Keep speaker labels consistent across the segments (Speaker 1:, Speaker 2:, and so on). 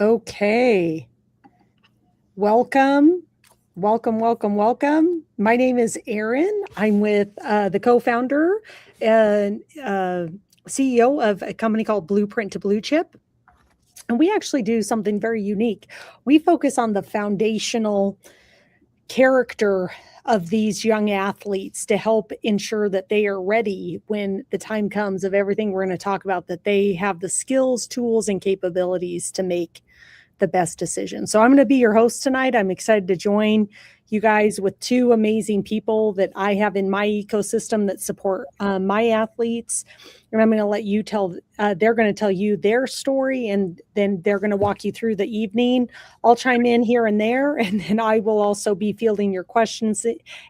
Speaker 1: Okay. Welcome. Welcome. My name is Erin. I'm with the co founder and CEO of a company called Blueprint to Blue Chip. And we actually do something very unique. We focus on the foundational character of these young athletes to help ensure that they are ready when the time comes of everything we're going to talk about, that they have the skills, tools, and capabilities to make the best decision. So I'm going to be your host tonight. I'm excited to join you guys with two amazing people that I have in my ecosystem that support my athletes. And I'm going to let you tell, they're going to tell you their story, and then they're going to walk you through the evening. I'll chime in here and there, and then I will also be fielding your questions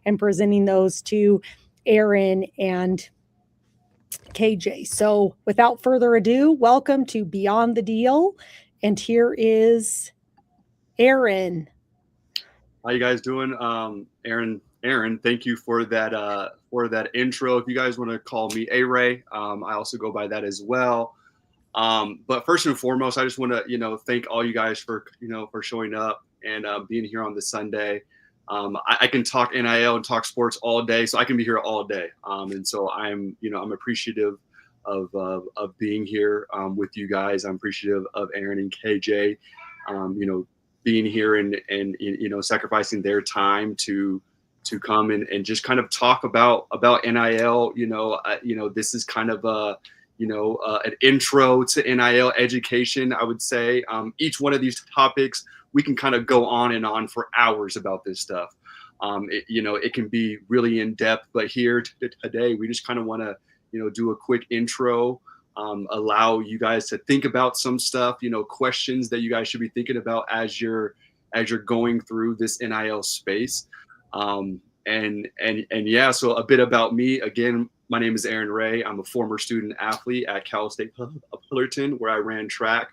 Speaker 1: and presenting those to Erin and KJ. So without further ado, welcome to Beyond the Deal. And here is Erin.
Speaker 2: How you guys doing? Aaron, thank you for that intro. If you guys want to call me A-Ray, I also go by that as well. But first and foremost, I just want to, thank all you guys for showing up and being here on this Sunday. I can talk NIL and talk sports all day, so I can be here all day. And so I'm appreciative of being here with you guys. I'm appreciative of Aaron and KJ, being here and sacrificing their time to come and just kind of talk about NIL. This is kind of an intro to NIL education, I would say. Each one of these topics, we can kind of go on and on for hours about this stuff. It can be really in depth, but here today, we just kind of want to, do a quick intro, allow you guys to think about some stuff, questions that you guys should be thinking about as you're going through this NIL space. So a bit about me. Again, my name is Aaron Ray. I'm a former student athlete at Cal State Fullerton, where I ran track.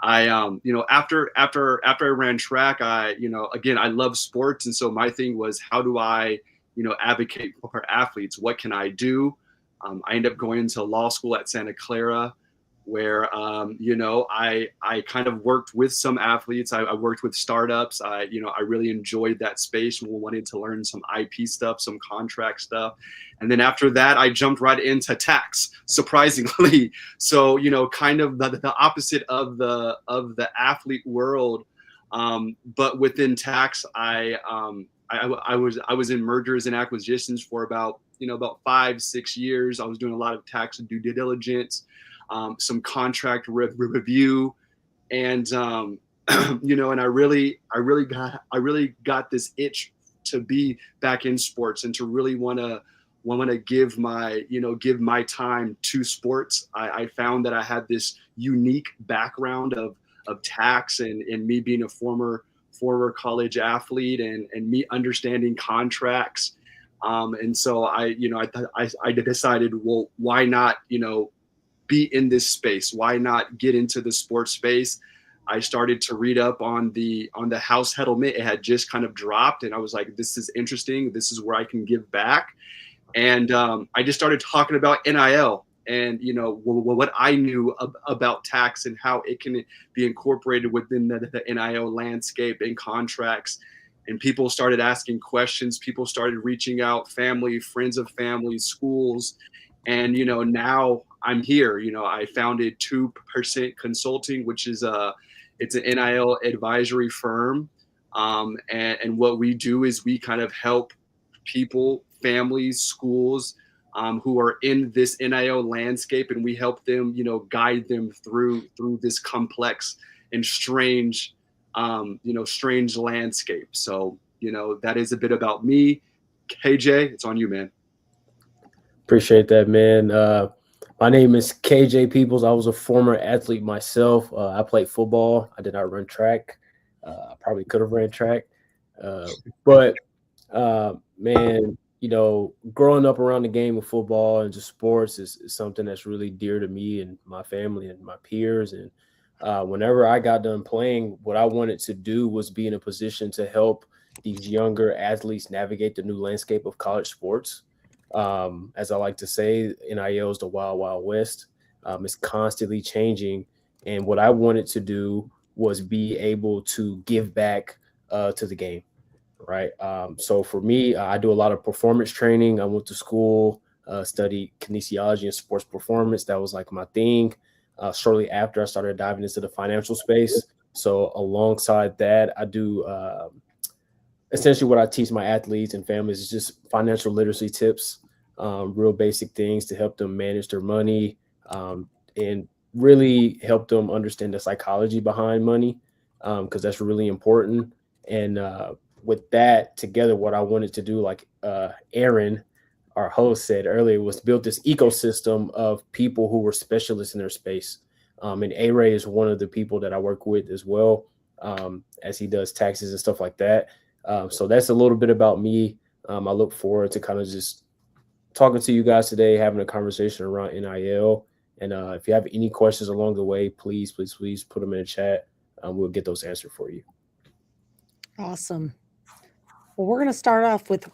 Speaker 2: After I ran track, I love sports. And so my thing was, how do I, advocate for athletes? What can I do? I ended up going into law school at Santa Clara, where, I kind of worked with some athletes. I worked with startups. I really enjoyed that space and wanted to learn some IP stuff, some contract stuff. And then after that, I jumped right into tax, surprisingly. So, kind of the opposite of the athlete world. But within tax, I was in mergers and acquisitions for about 5-6 years. I was doing a lot of tax and due diligence, some contract review, and and I really got this itch to be back in sports and to really want to give my time to sports. I found that I had this unique background of tax and me being a former college athlete and me understanding contracts. And so I decided, well, why not, be in this space? Why not get into the sports space? I started to read up on the House settlement. It had just kind of dropped, and I was like, this is interesting. This is where I can give back. And I just started talking about NIL and, what I knew about tax and how it can be incorporated within the NIL landscape and contracts. And people started asking questions. People started reaching out, family, friends of family, schools. And, now I'm here. I founded 2% Consulting, which is it's an NIL advisory firm. And what we do is we kind of help people, families, schools who are in this NIL landscape, and we help them, guide them through this complex and strange landscape. So, that is a bit about me. KJ, it's on you, man.
Speaker 3: Appreciate that, man. My name is KJ Peoples. I was a former athlete myself. I played football. I did not run track. I probably could have ran track. But man, growing up around the game of football and just sports is something that's really dear to me and my family and my peers. And whenever I got done playing, what I wanted to do was be in a position to help these younger athletes navigate the new landscape of college sports. As I like to say, NIL is the wild, wild west. It's constantly changing. And what I wanted to do was be able to give back to the game, right? So for me, I do a lot of performance training. I went to school, studied kinesiology and sports performance. That was like my thing. Shortly after, I started diving into the financial space. So alongside that, I do essentially what I teach my athletes and families is just financial literacy tips, real basic things to help them manage their money, and really help them understand the psychology behind money, because that's really important. And with that together, what I wanted to do, like Aaron, our host, said earlier, was build this ecosystem of people who were specialists in their space. And A-Ray is one of the people that I work with as well, as he does taxes and stuff like that. So that's a little bit about me. I look forward to kind of just talking to you guys today, having a conversation around NIL. And if you have any questions along the way, please put them in the chat. We'll get those answered for you.
Speaker 1: Awesome. Well, we're going to start off with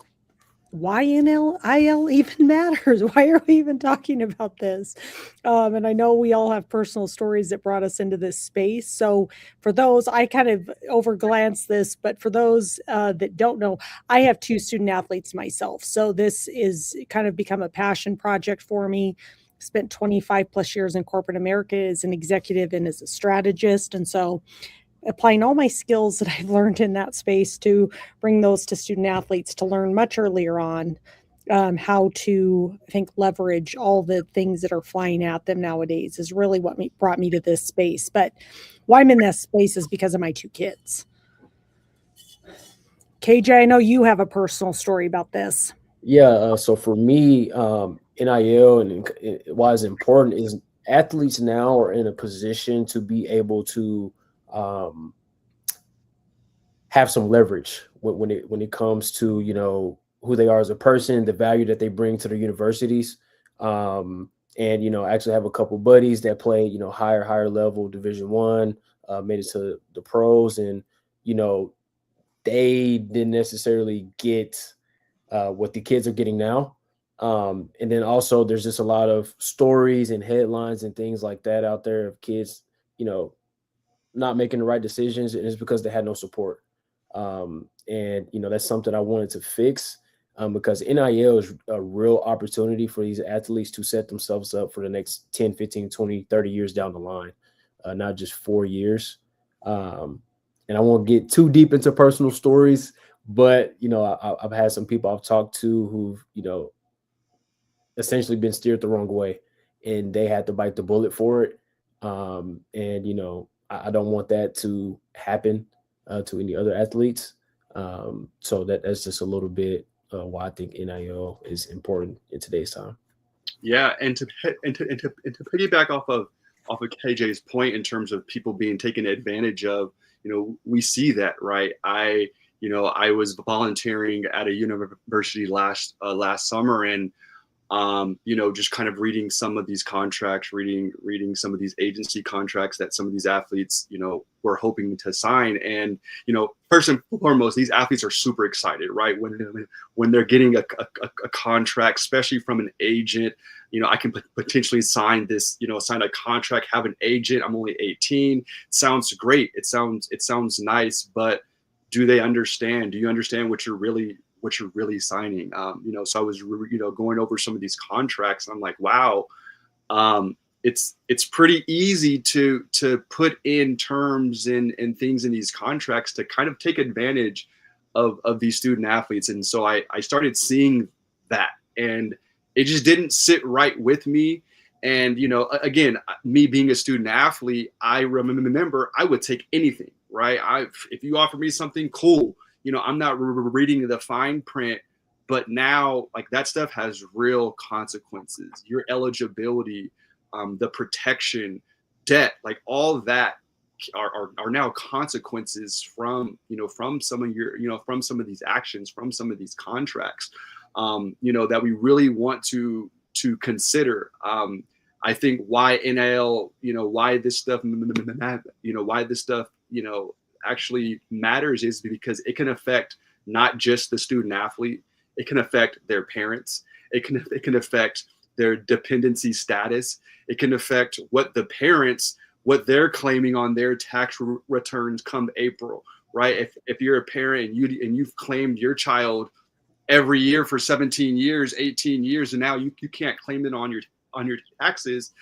Speaker 1: why NIL even matters. Why are we even talking about this? And I know we all have personal stories that brought us into this space. So for those, I kind of overglanced this, but for those that don't know, I have 2 student athletes myself. So this is kind of become a passion project for me. Spent 25 plus years in corporate America as an executive and as a strategist. And so applying all my skills that I've learned in that space to bring those to student athletes to learn much earlier on how to, I think, leverage all the things that are flying at them nowadays is really what brought me to this space. But why I'm in this space is because of my 2 kids. KJ, I know you have a personal story about this.
Speaker 3: Yeah. So for me, NIL and why it's important is athletes now are in a position to be able to have some leverage when it comes to, you know, who they are as a person, the value that they bring to their universities, and, you know, actually have a couple buddies that play, you know, higher level Division I, made it to the pros, and, you know, they didn't necessarily get what the kids are getting now. And then also there's just a lot of stories and headlines and things like that out there of kids, you know, not making the right decisions, and it's because they had no support. And, you know, that's something I wanted to fix, because NIL is a real opportunity for these athletes to set themselves up for the next 10, 15, 20, 30 years down the line, not just 4 years. And I won't get too deep into personal stories, but, you know, I've had some people I've talked to who've, you know, essentially been steered the wrong way, and they had to bite the bullet for it. And, you know, I don't want that to happen to any other athletes. So that's just a little bit why I think NIL is important in today's time.
Speaker 2: Yeah, and to piggyback off of KJ's point in terms of people being taken advantage of, you know, we see that, right? I was volunteering at a university last summer, and you know, just kind of reading some of these contracts, reading some of these agency contracts that some of these athletes, you know, were hoping to sign. And, you know, first and foremost, these athletes are super excited, right? When they're getting a contract, especially from an agent, you know, I can potentially sign a contract, have an agent. I'm only 18. It sounds great. It sounds nice, but do they understand? Do you understand what you're really signing? You know, so I was, you know, going over some of these contracts, and I'm like, wow, it's pretty easy to put in terms and things in these contracts to kind of take advantage of these student athletes. And so I started seeing that, and it just didn't sit right with me. And, you know, again, me being a student athlete, I remember I would take anything, right? If you offer me something, cool. You know, I'm not reading the fine print, but now, like, that stuff has real consequences. Your eligibility, the protection, debt, like all of that are now consequences from some of these actions, from some of these contracts, you know, that we really want to consider. I think why NIL, you know, why this stuff, actually matters is because it can affect not just the student athlete. It can affect their parents. It can affect their dependency status. It can affect what the parents what they're claiming on their tax returns come April, right? If you're a parent and you've claimed your child every year for 17 years, 18 years, and now you can't claim it on your taxes,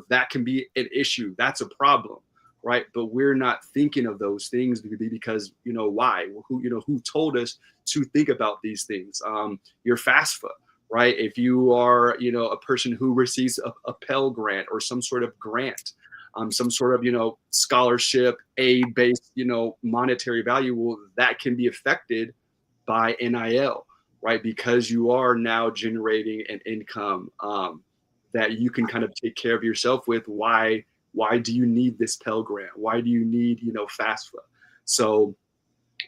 Speaker 2: that can be an issue. That's a problem, right? But we're not thinking of those things because why? Who told us to think about these things? Your FAFSA, right? If you are a person who receives a Pell Grant or some sort of grant, some sort of scholarship, aid-based monetary value, well, that can be affected by NIL, right? Because you are now generating an income that you can kind of take care of yourself with. Why do you need this Pell Grant? Why do you need FAFSA? So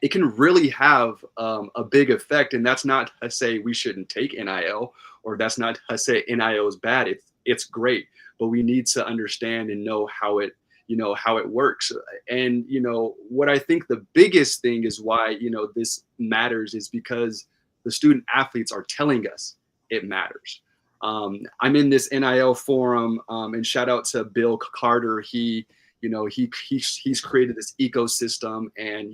Speaker 2: it can really have a big effect. And that's not to say we shouldn't take NIL, or that's not to say NIL is bad. It's great, but we need to understand and know how it works. And what I think the biggest thing is why this matters is because the student athletes are telling us it matters. I'm in this NIL forum, and shout out to Bill Carter. He's created this ecosystem, and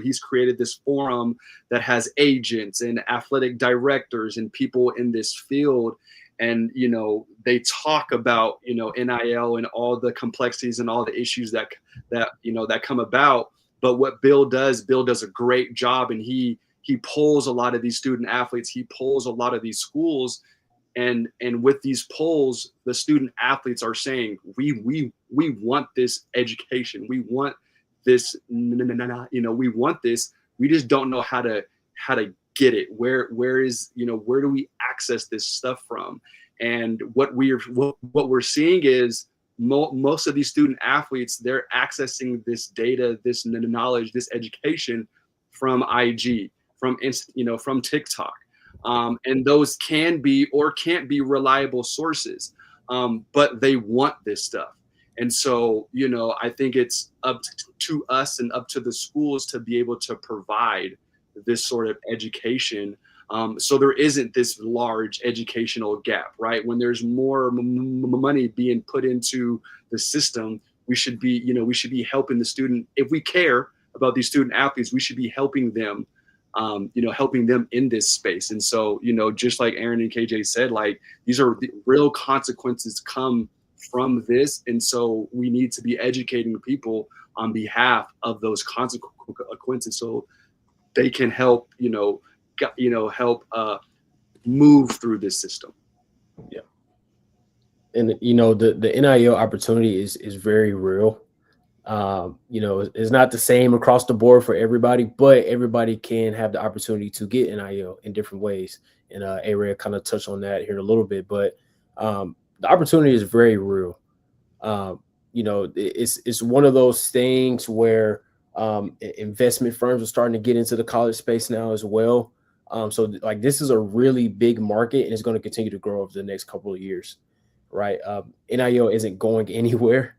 Speaker 2: he's created this forum that has agents and athletic directors and people in this field, and they talk about NIL and all the complexities and all the issues that come about. But what Bill does a great job, and he polls a lot of these student athletes, he polls a lot of these schools. And with these polls, the student athletes are saying, we want this education. We want this, we want this. We just don't know how to get it. Where do we access this stuff from? And what we're seeing is most of these student athletes, they're accessing this data, this knowledge, this education from IG, from TikTok. And those can be or can't be reliable sources, but they want this stuff. And so, I think it's up to us and up to the schools to be able to provide this sort of education. So there isn't this large educational gap, right? When there's more money being put into the system, we should be helping the student. If we care about these student athletes, we should be helping them. Helping them in this space. And so, just like Aaron and KJ said, like, these are the real consequences come from this. And so we need to be educating people on behalf of those consequences so they can help, move through this system.
Speaker 3: Yeah. And, the NIL opportunity is very real. It's not the same across the board for everybody, but everybody can have the opportunity to get NIL in different ways. And A-Ray kind of touched on that here in a little bit, but the opportunity is very real. It's one of those things where investment firms are starting to get into the college space now as well. So like, this is a really big market, and it's going to continue to grow over the next couple of years, right? NIL isn't going anywhere.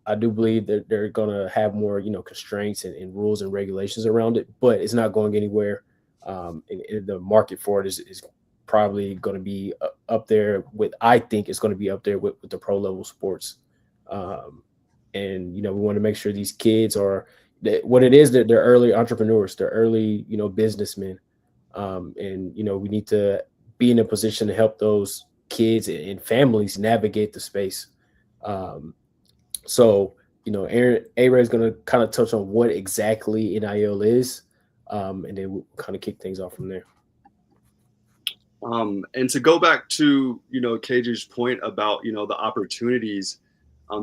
Speaker 3: I do believe that they're going to have more, constraints and rules and regulations around it, but it's not going anywhere. And the market for it is probably going to be up there with, I think it's going to be up there with the pro level sports. And, we want to make sure these kids are what it is, that they're early entrepreneurs, they're early, businessmen. And, we need to be in a position to help those kids and families navigate the space. So, A-Ray is going to kind of touch on what exactly NIL is, and then we'll kind of kick things off from there.
Speaker 2: And to go back to, KJ's point about, the opportunities,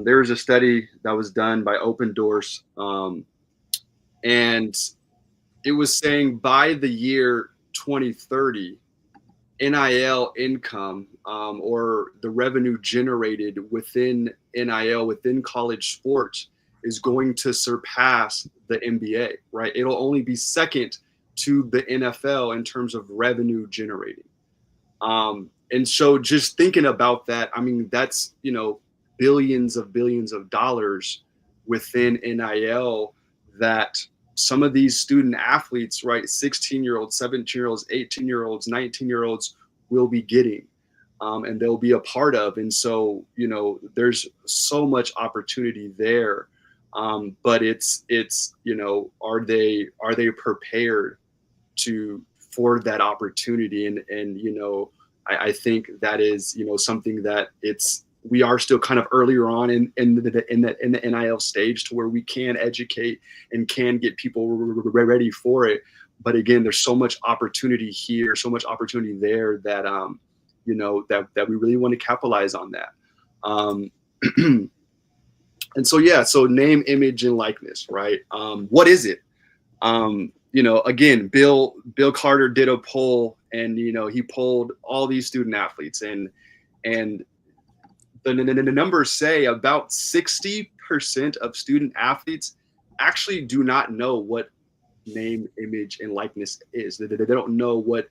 Speaker 2: there was a study that was done by Open Doors, and it was saying by the year 2030, NIL income, or the revenue generated within NIL, within college sports, is going to surpass the NBA, right? It'll only be second to the NFL in terms of revenue generating. And so just thinking about that, I mean, that's, billions of dollars within NIL that some of these student athletes, right, 16-year-olds, 17-year-olds, 18-year-olds, 19-year-olds will be getting. and they'll be a part of. And so, there's so much opportunity there. But it's, are they prepared for that opportunity? And I think that is, something that we are still kind of earlier on in the NIL stage to where we can educate and can get people ready for it. But again, there's so much opportunity here, so much opportunity there that, that we really want to capitalize on that. And so, so name, image, and likeness, right? What is it? Again, Bill Carter did a poll, and, he polled all these student athletes, and the numbers say about 60% of student athletes actually do not know what name, image, and likeness is. They don't know what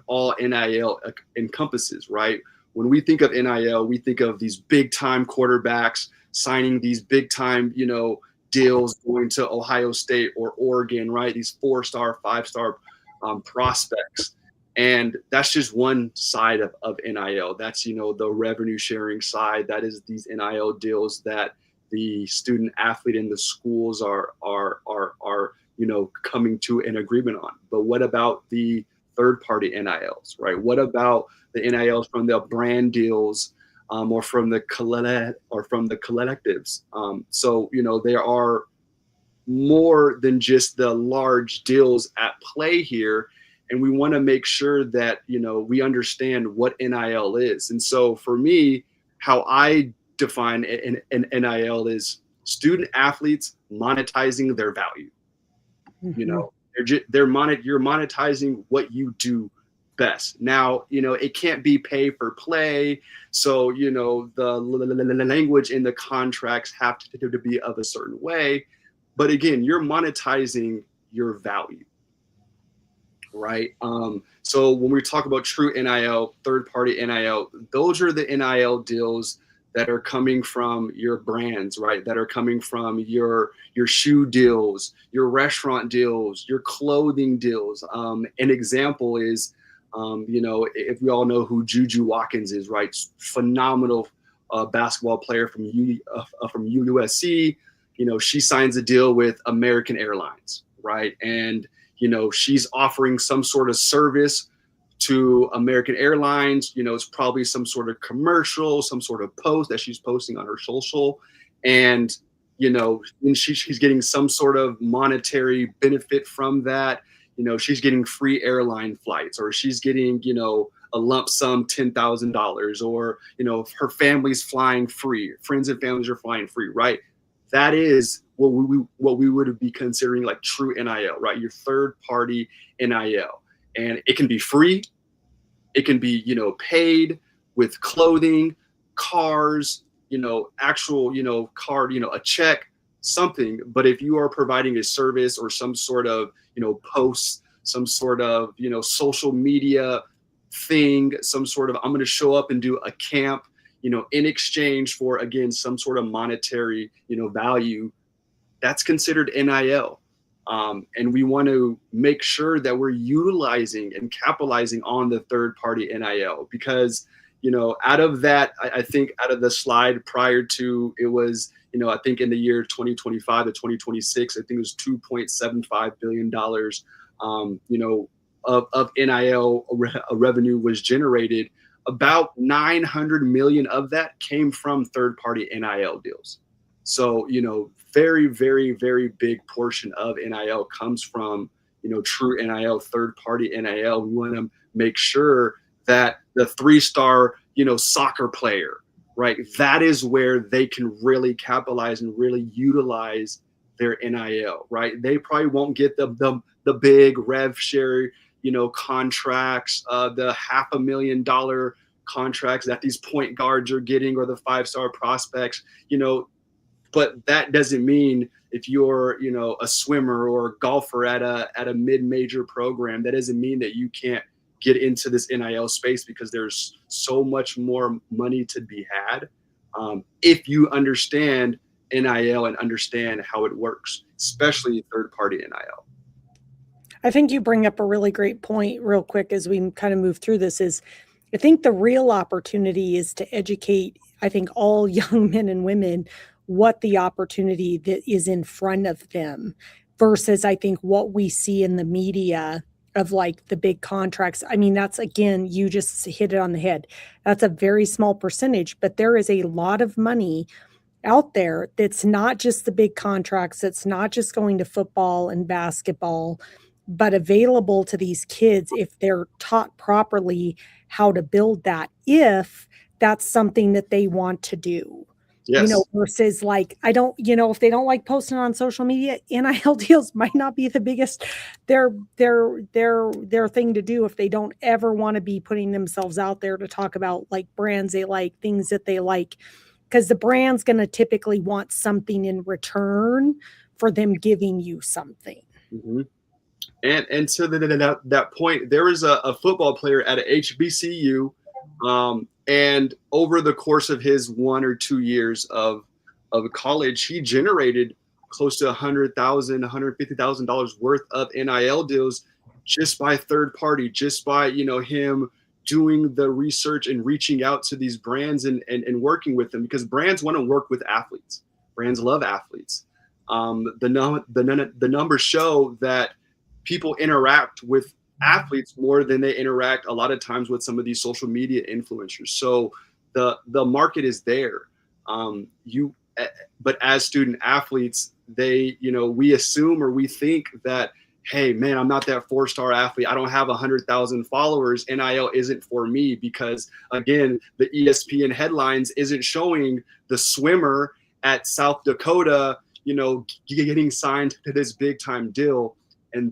Speaker 2: all NIL encompasses, right? When we think of NIL, we think of these big time quarterbacks signing these big time, deals, going to Ohio State or Oregon, right? These 4-star, 5-star prospects. And that's just one side of NIL. That's, the revenue sharing side. That is these NIL deals that the student athlete and the schools are coming to an agreement on. But what about the third party NILs, right? What about the NILs from the brand deals, or from the collectives? So, there are more than just the large deals at play here. And we want to make sure that, we understand what NIL is. And so for me, how I define an NIL is student athletes monetizing their value. You're monetizing what you do best. Now, it can't be pay for play. So, the language in the contracts have to be of a certain way. But again, you're monetizing your value, right? So when we talk about true NIL, third-party NIL, those are the NIL deals that are coming from your brands, right? That are coming from your shoe deals, your restaurant deals, your clothing deals. An example is, if we all know who Juju Watkins is, right? Phenomenal basketball player from USC. She signs a deal with American Airlines, right? And she's offering some sort of service to American Airlines. It's probably some sort of commercial, some sort of post that she's posting on her social. And, and she's getting some sort of monetary benefit from that. She's getting free airline flights, or she's getting, a lump sum $10,000, or, her family's flying free. Friends and families are flying free, right? That is what we would be considering like true NIL, right? Your third party NIL. And it can be free. It can be, paid with clothing, cars, actual, card, a check, something. But if you are providing a service or some sort of, posts, some sort of, social media thing, some sort of, I'm going to show up and do a camp, in exchange for, again, some sort of monetary, value, that's considered NIL. And we want to make sure that we're utilizing and capitalizing on the third party NIL, because, out of that, I think out of the slide prior to, it was, I think in the year 2025 to 2026, I think it was $2.75 billion, of NIL revenue was generated. About 900 million of that came from third party NIL deals. So, very, very, very big portion of NIL comes from, true NIL, third party NIL. We want to make sure that the 3-star, soccer player, right? That is where they can really capitalize and really utilize their NIL, right? They probably won't get the big rev share, contracts, the $500,000 contracts that these point guards are getting, or the 5-star prospects, but that doesn't mean if you're, a swimmer or a golfer at a mid-major program, that doesn't mean that you can't get into this NIL space, because there's so much more money to be had. If you understand NIL and understand how it works, especially third-party NIL.
Speaker 1: I think you bring up a really great point real quick as we kind of move through this is I think the real opportunity is to educate, I think, all young men and women what the opportunity that is in front of them versus I think what we see in the media of like the big contracts. I mean, that's again, you just hit it on the head. That's a very small percentage, but there is a lot of money out there that's not just the big contracts, it's not just going to football and basketball, but available to these kids if they're taught properly how to build that, if that's something that they want to do.
Speaker 2: Yes.
Speaker 1: Versus like, I don't, if they don't like posting on social media, NIL deals might not be the biggest their thing to do if they don't ever want to be putting themselves out there to talk about like brands they like, things that they like, because the brand's going to typically want something in return for them giving you something.
Speaker 2: Mm-hmm. And to that point, there was a football player at a HBCU, and over the course of his 1 or 2 years of college, he generated close to $100,000, $150,000 worth of NIL deals just by third party, just by him doing the research and reaching out to these brands and working with them, because brands want to work with athletes. Brands love athletes. The numbers show that people interact with athletes more than they interact a lot of times with some of these social media influencers. So the market is there. But as student athletes, we assume or we think that, hey man, I'm not that 4-star athlete. I don't have 100,000 followers. NIL isn't for me because again, the ESPN headlines isn't showing the swimmer at South Dakota, getting signed to this big time deal. And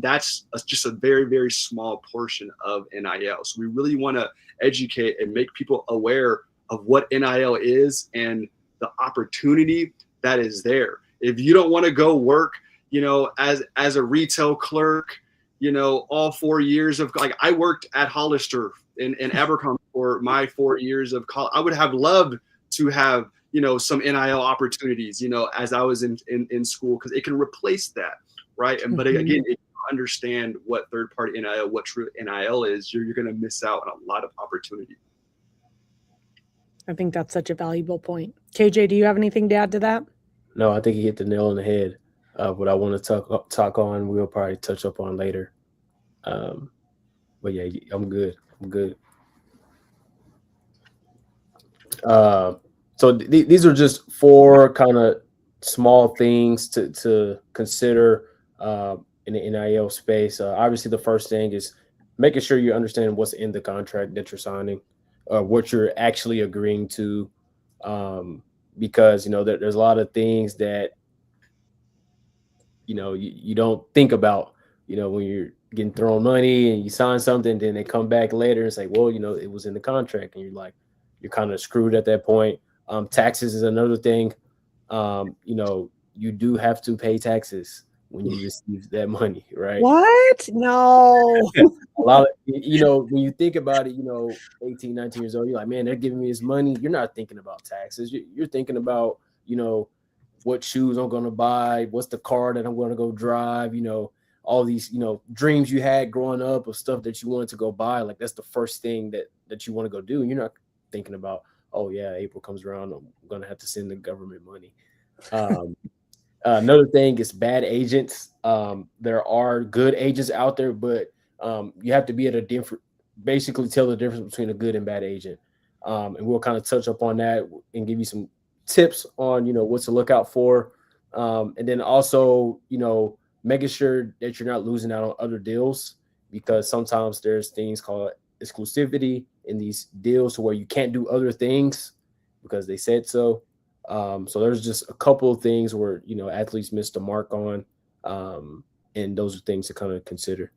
Speaker 2: that's just a very, very small portion of NIL. So we really want to educate and make people aware of what NIL is and the opportunity that is there. If you don't want to go work, as a retail clerk, all 4 years of like I worked at Hollister in Abercrombie for my 4 years of college. I would have loved to have some NIL opportunities, as I was in school, because it can replace that. Right. But again, if you understand what third party NIL, what true NIL is, you're going to miss out on a lot of opportunity.
Speaker 1: I think that's such a valuable point. KJ, do you have anything to add to that?
Speaker 3: No, I think you hit the nail on the head. What I want to talk on, we'll probably touch up on later. But yeah, I'm good. So these are just 4 kind of small things to consider in the NIL space. Obviously, the first thing is making sure you understand what's in the contract that you're signing, what you're actually agreeing to, because there's a lot of things that you don't think about. When you're getting thrown money and you sign something, then they come back later and say, well, it was in the contract, and you're kind of screwed at that point. Taxes is another thing. You do have to pay taxes when you receive that money, right?
Speaker 1: What? No.
Speaker 3: A lot of, when you think about it, 18, 19 years old, you're like, man, they're giving me this money. You're not thinking about taxes. You're thinking about, what shoes I'm going to buy, what's the car that I'm going to go drive, all these, dreams you had growing up of stuff that you wanted to go buy. Like that's the first thing that you want to go do. And you're not thinking about, oh yeah, April comes around, I'm going to have to send the government money. Another thing is bad agents. There are good agents out there, but you have to be at a different, basically tell the difference between a good and bad agent. And we'll kind of touch up on that and give you some tips on, what to look out for. And then also, making sure that you're not losing out on other deals, because sometimes there's things called exclusivity in these deals where you can't do other things because they said so. So there's just a couple of things where, athletes miss the mark on, and those are things to kind of consider.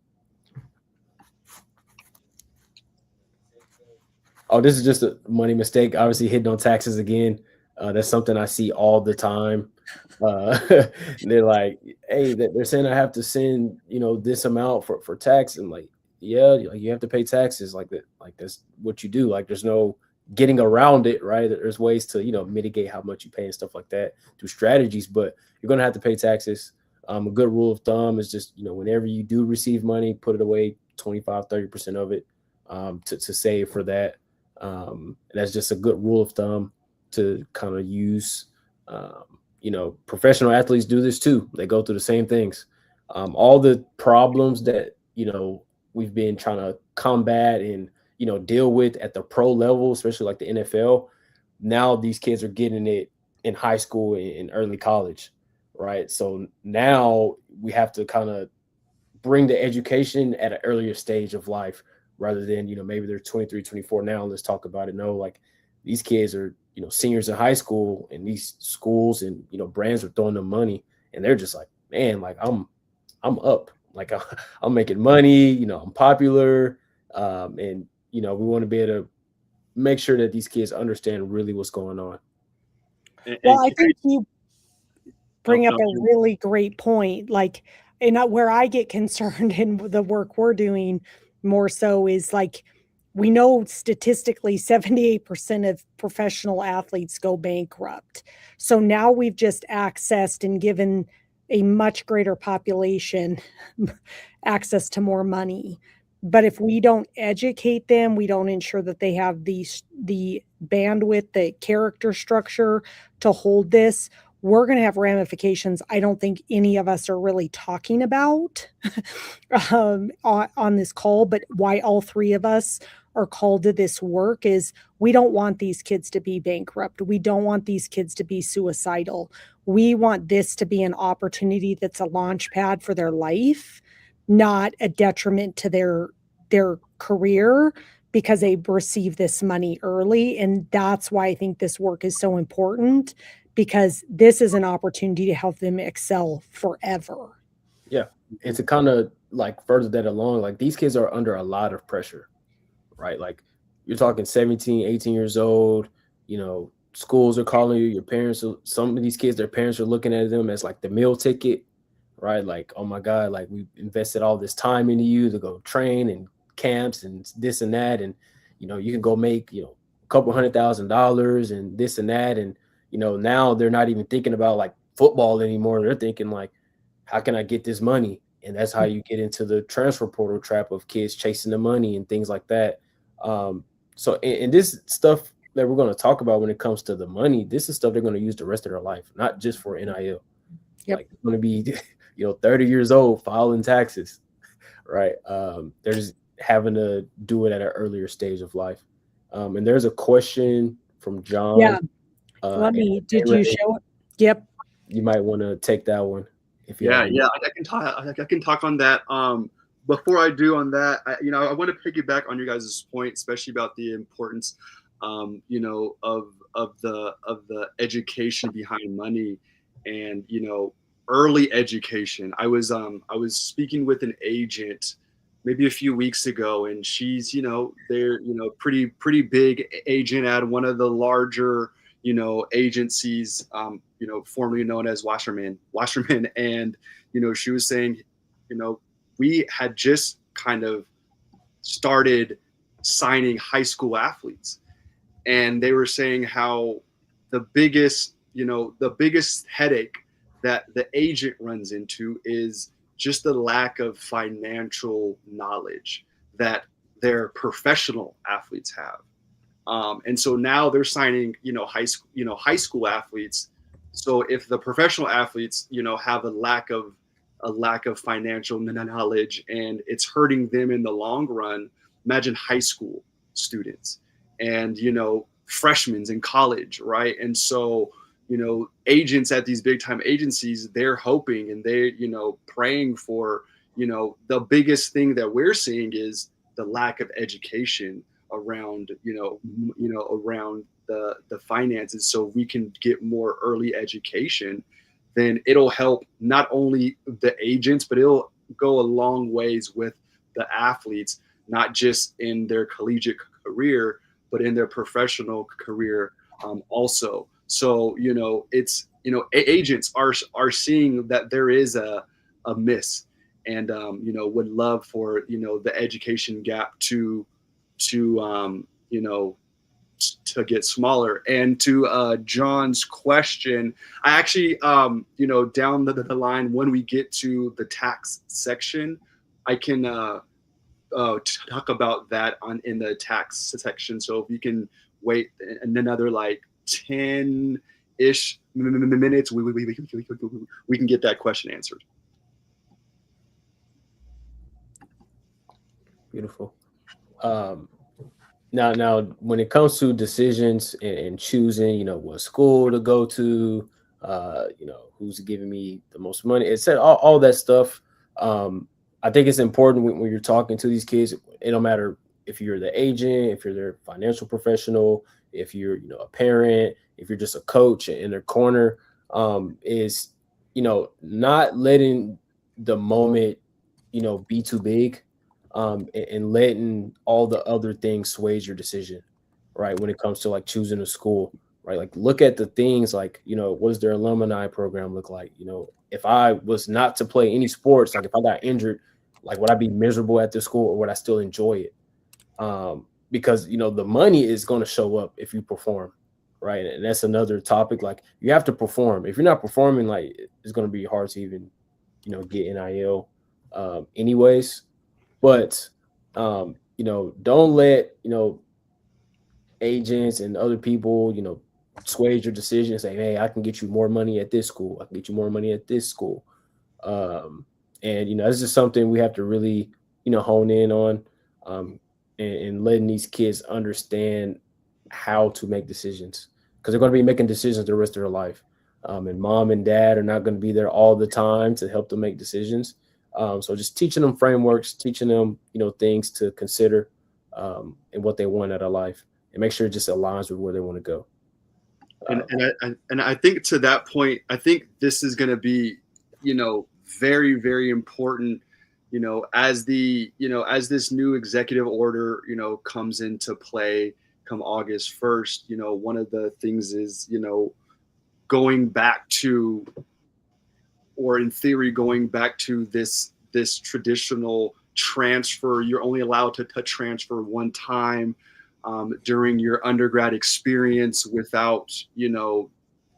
Speaker 3: Oh, this is just a money mistake. Obviously hitting on taxes again. That's something I see all the time. They're like, hey, they're saying I have to send, this amount for tax. And like, yeah, you have to pay taxes like that. Like that's what you do. Like there's no getting around it, right? There's ways to, mitigate how much you pay and stuff like that through strategies, but you're going to have to pay taxes. A good rule of thumb is just, whenever you do receive money, put it away 25, 30% of it. to save for that. And that's just a good rule of thumb to kind of use. Professional athletes do this too. They go through the same things. All the problems that, we've been trying to combat and, deal with at the pro level, especially like the NFL. Now these kids are getting it in high school and early college, right? So now we have to kind of bring the education at an earlier stage of life rather than, maybe they're 23, 24 now. Let's talk about it. No, like these kids are, seniors in high school, and these schools and, brands are throwing them money, and they're just like, man, like I'm up, like I'm making money, I'm popular. And, we want to be able to make sure that these kids understand really what's going on.
Speaker 1: Well, I think you bring up a really great point. Like, and where I get concerned in the work we're doing more so is like, we know statistically 78% of professional athletes go bankrupt. So now we've just accessed and given a much greater population access to more money. But if we don't educate them, we don't ensure that they have the bandwidth, the character structure to hold this, we're going to have ramifications I don't think any of us are really talking about on this call. But why all three of us are called to this work is we don't want these kids to be bankrupt. We don't want these kids to be suicidal. We want this to be an opportunity that's a launch pad for their life, not a detriment to their career because they receive this money early. And that's why I think this work is so important, because this is an opportunity to help them excel forever.
Speaker 3: Yeah. And to kind of like further that along, like these kids are under a lot of pressure, right? Like you're talking 17, 18 years old, schools are calling you, your parents, some of these kids, their parents are looking at them as like the meal ticket, right? Like, oh my God, like we invested all this time into you to go train and camps and this and that. And, you can go make, a couple $100,000 and this and that. And, now they're not even thinking about like football anymore. They're thinking like, how can I get this money? And that's how you get into the transfer portal trap of kids chasing the money and things like that. So this stuff that we're going to talk about when it comes to the money, this is stuff they're going to use the rest of their life, not just for NIL.
Speaker 1: Yep.
Speaker 3: Like it's going to be, 30 years old, filing taxes, right? They're just having to do it at an earlier stage of life. And there's a question from John.
Speaker 1: Yeah. Did you show it? Yep.
Speaker 3: You might want to take that one.
Speaker 2: I can talk on that. Before I do on that, I want to piggyback on your guys' point, especially about the importance, of the education behind money and, early education. I was speaking with an agent maybe a few weeks ago, and she's, they're, pretty big agent at one of the larger, agencies, formerly known as Wasserman. And, she was saying, we had just kind of started signing high school athletes, and they were saying how the biggest headache that the agent runs into is just the lack of financial knowledge that their professional athletes have. And so now they're signing, high school athletes. So if the professional athletes, have a lack of financial knowledge and it's hurting them in the long run, imagine high school students and, freshmen in college, right? And so, agents at these big time agencies, they're hoping and they, praying for, the biggest thing that we're seeing is the lack of education around, around the finances, so we can get more early education. Then it'll help not only the agents, but it'll go a long ways with the athletes, not just in their collegiate career, but in their professional career also. So, it's, agents are seeing that there is a miss and, would love for, the education gap to get smaller. And to John's question, I actually, down the line, when we get to the tax section, I can talk about that in the tax section. So if you can wait another like 10-ish minutes, we can get that question answered.
Speaker 3: Beautiful. Now, when it comes to decisions and choosing, what school to go to, who's giving me the most money, it said all that stuff. I think it's important when you're talking to these kids. It don't matter if you're the agent, if you're their financial professional, if you're a parent, if you're just a coach in their corner, is not letting the moment be too big, and letting all the other things sway your decision, right? When it comes to like choosing a school, right? Like look at the things like, what does their alumni program look like? If I was not to play any sports, like if I got injured, like would I be miserable at this school or would I still enjoy it? Because, the money is going to show up if you perform, right? And that's another topic. Like you have to perform. If you're not performing, like it's going to be hard to even, get NIL anyways. But, don't let, agents and other people, sway your decision and say, hey, I can get you more money at this school. I can get you more money at this school. And, this is something we have to really, hone in on, and letting these kids understand how to make decisions, because they're going to be making decisions the rest of their life. And mom and dad are not going to be there all the time to help them make decisions. So just teaching them frameworks, teaching them, things to consider, and what they want out of life, and make sure it just aligns with where they want to go.
Speaker 2: And I think to that point, I think this is going to be, very, very important, as as this new executive order, comes into play come August 1st, one of the things is, going back to, or in theory, going back to this traditional transfer. You're only allowed to transfer one time during your undergrad experience without,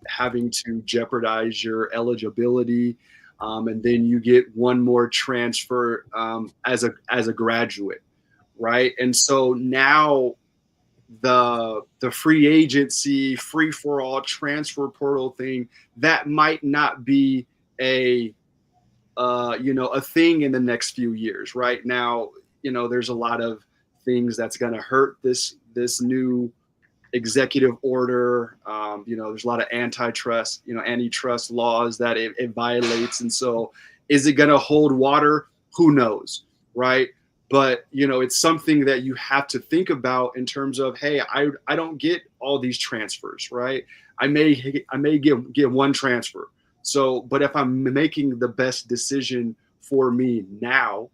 Speaker 2: having to jeopardize your eligibility. And then you get one more transfer as a graduate, right? And so now the free agency, free for all transfer portal thing, that might not be a thing in the next few years. Right now, there's a lot of things that's going to hurt this new executive order. There's a lot of antitrust laws that it violates. And so is it going to hold water? Who knows, right? But, it's something that you have to think about in terms of, hey, I don't get all these transfers, right? I may get one transfer. So, but if I'm making the best decision for me now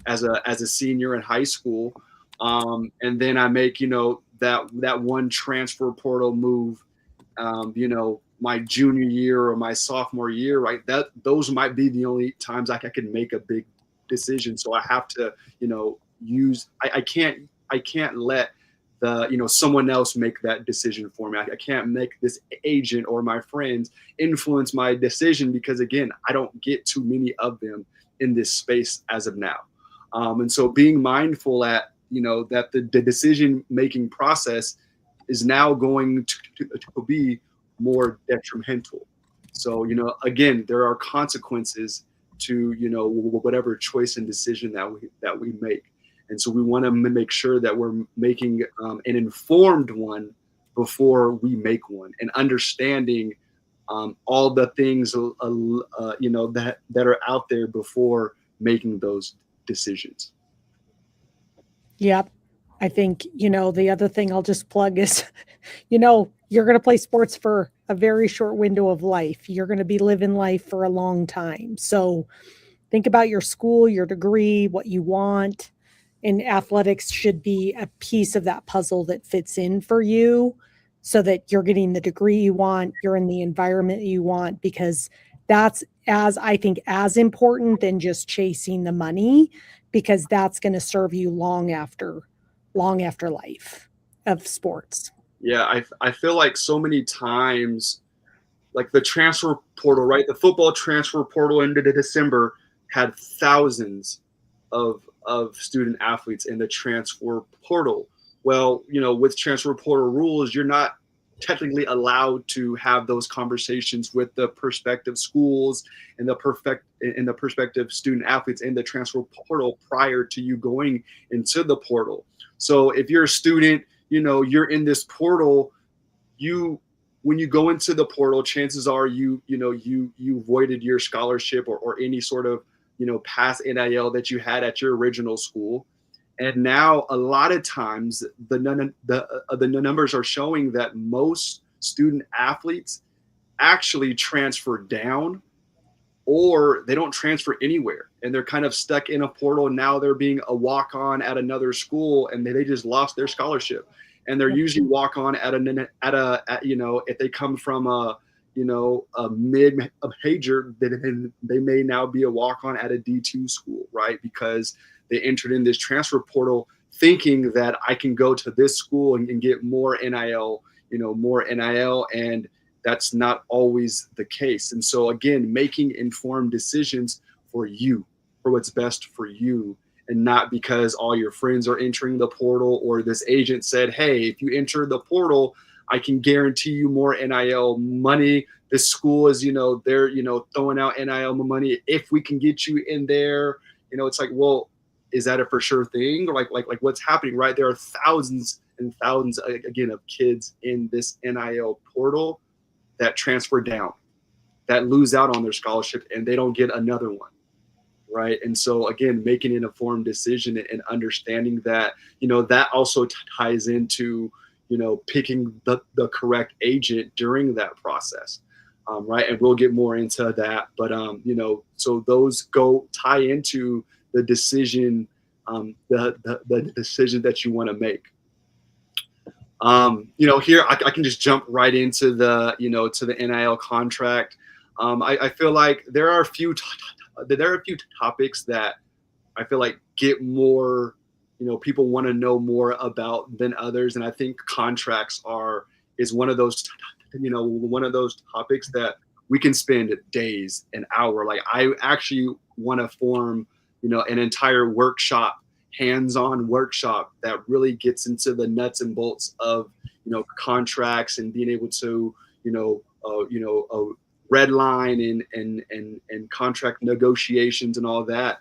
Speaker 2: as a senior in high school, and then I make, that one transfer portal move, my junior year or my sophomore year, right? Those might be the only times I can make a big decision. So I have to, I can't let someone else make that decision for me. I can't make this agent or my friends influence my decision, because again, I don't get too many of them in this space as of now. And so being mindful that the decision-making process is now going to be more detrimental. So, again, there are consequences to, whatever choice and decision that we make. And so we want to make sure that we're making an informed one before we make one, and understanding all the things, that are out there before making those decisions.
Speaker 1: Yep. I think, the other thing I'll just plug is, you're going to play sports for a very short window of life. You're going to be living life for a long time. So think about your school, your degree, what you want. And athletics should be a piece of that puzzle that fits in for you, so that you're getting the degree you want, you're in the environment you want, because that's as important than just chasing the money, because that's going to serve you long after life of sports.
Speaker 2: Yeah, I feel like so many times, like the transfer portal, right? The football transfer portal into December had thousands of of student athletes in the transfer portal. Well, with transfer portal rules, you're not technically allowed to have those conversations with the prospective schools and the prospective student athletes in the transfer portal prior to you going into the portal. So if you're a student, you're in this portal, when you go into the portal, chances are you voided your scholarship or any sort of past NIL that you had at your original school. And now a lot of times the numbers are showing that most student athletes actually transfer down, or they don't transfer anywhere, and they're kind of stuck in a portal. Now they're being a walk-on at another school, and they just lost their scholarship. And they're usually walk-on at if they come from a mid-major, then they may now be a walk-on at a D2 school, right? Because they entered in this transfer portal thinking that I can go to this school and get more NIL, and that's not always the case. And so again, making informed decisions for what's best for you, and not because all your friends are entering the portal or this agent said, hey, if you enter the portal, I can guarantee you more NIL money. This school is, they're, throwing out NIL money. If we can get you in there, it's like, well, is that a for sure thing? Or like what's happening, right? There are thousands and thousands, again, of kids in this NIL portal that transfer down, that lose out on their scholarship, and they don't get another one, right? And so, again, making an informed decision and understanding that, that also ties into, picking the correct agent during that process, right? And we'll get more into that. But, so those tie into the decision, the decision that you want to make. Here I can just jump right into the, to the NIL contract. I feel like there are a few topics that I feel like get more, people want to know more about than others. And I think contracts is one of those, one of those topics that we can spend days, an hour. Like I actually want to form, an entire workshop, hands-on workshop that really gets into the nuts and bolts of, contracts and being able to, red line and contract negotiations and all that.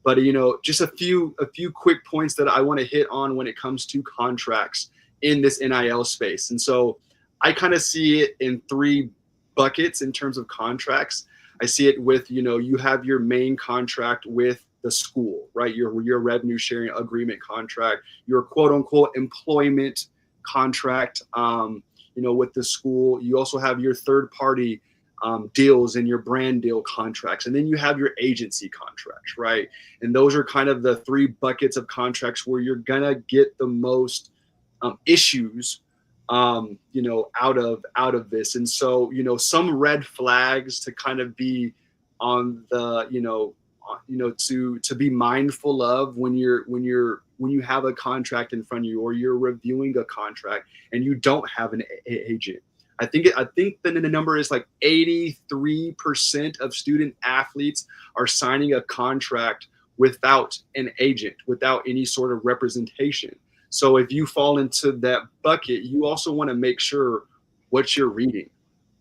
Speaker 2: But, just a few quick points that I want to hit on when it comes to contracts in this NIL space. And so I kind of see it in three buckets in terms of contracts. I see it with, you have your main contract with the school, right? Your revenue sharing agreement contract, your quote unquote employment contract, with the school. You also have your third party deals and your brand deal contracts. And then you have your agency contracts, right? And those are kind of the three buckets of contracts where you're going to get the most issues, out of this. And so, some red flags to kind of be on the, to be mindful of when you have a contract in front of you, or you're reviewing a contract and you don't have an agent. I think the number is like 83% of student athletes are signing a contract without an agent, without any sort of representation. So if you fall into that bucket, you also want to make sure what you're reading.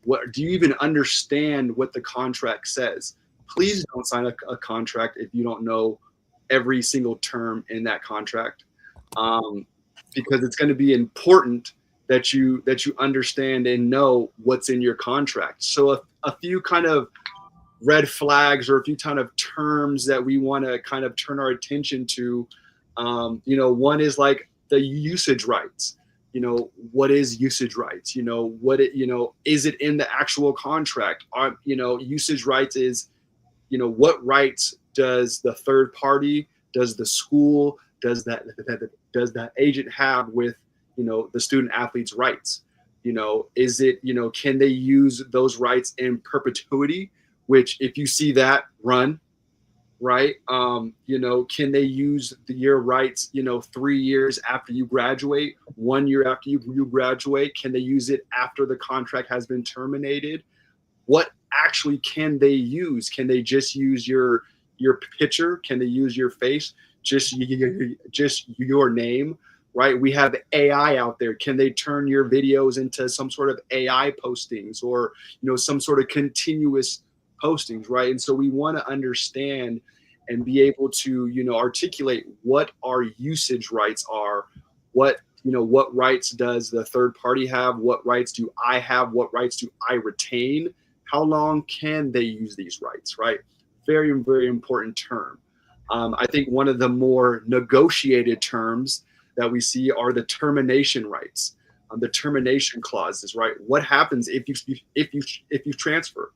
Speaker 2: What do you even understand what the contract says? Please don't sign a contract if you don't know every single term in that contract, because it's going to be important that you understand and know what's in your contract. So a few kind of red flags, or a few kind of terms that we want to kind of turn our attention to. One is like the usage rights. What is usage rights? Is it in the actual contract? Usage rights is, what rights does the third party, does the school, does that agent have with, the student athlete's rights? Is it, can they use those rights in perpetuity? Which, if you see that, run, right? Can they use your rights, 3 years after you graduate, 1 year after you graduate? Can they use it after the contract has been terminated? What actually can they use? Can they just use your picture? Can they use your face? just your name, right? We have AI out there. Can they turn your videos into some sort of AI postings, or some sort of continuous postings, right? And so we want to understand and be able to articulate what our usage rights are, what rights does the third party have, what rights do I have, what rights do I retain, how long can they use these rights, right? Very, very important term. I think one of the more negotiated terms that we see are the termination rights, the termination clauses, right? What happens if you transfer?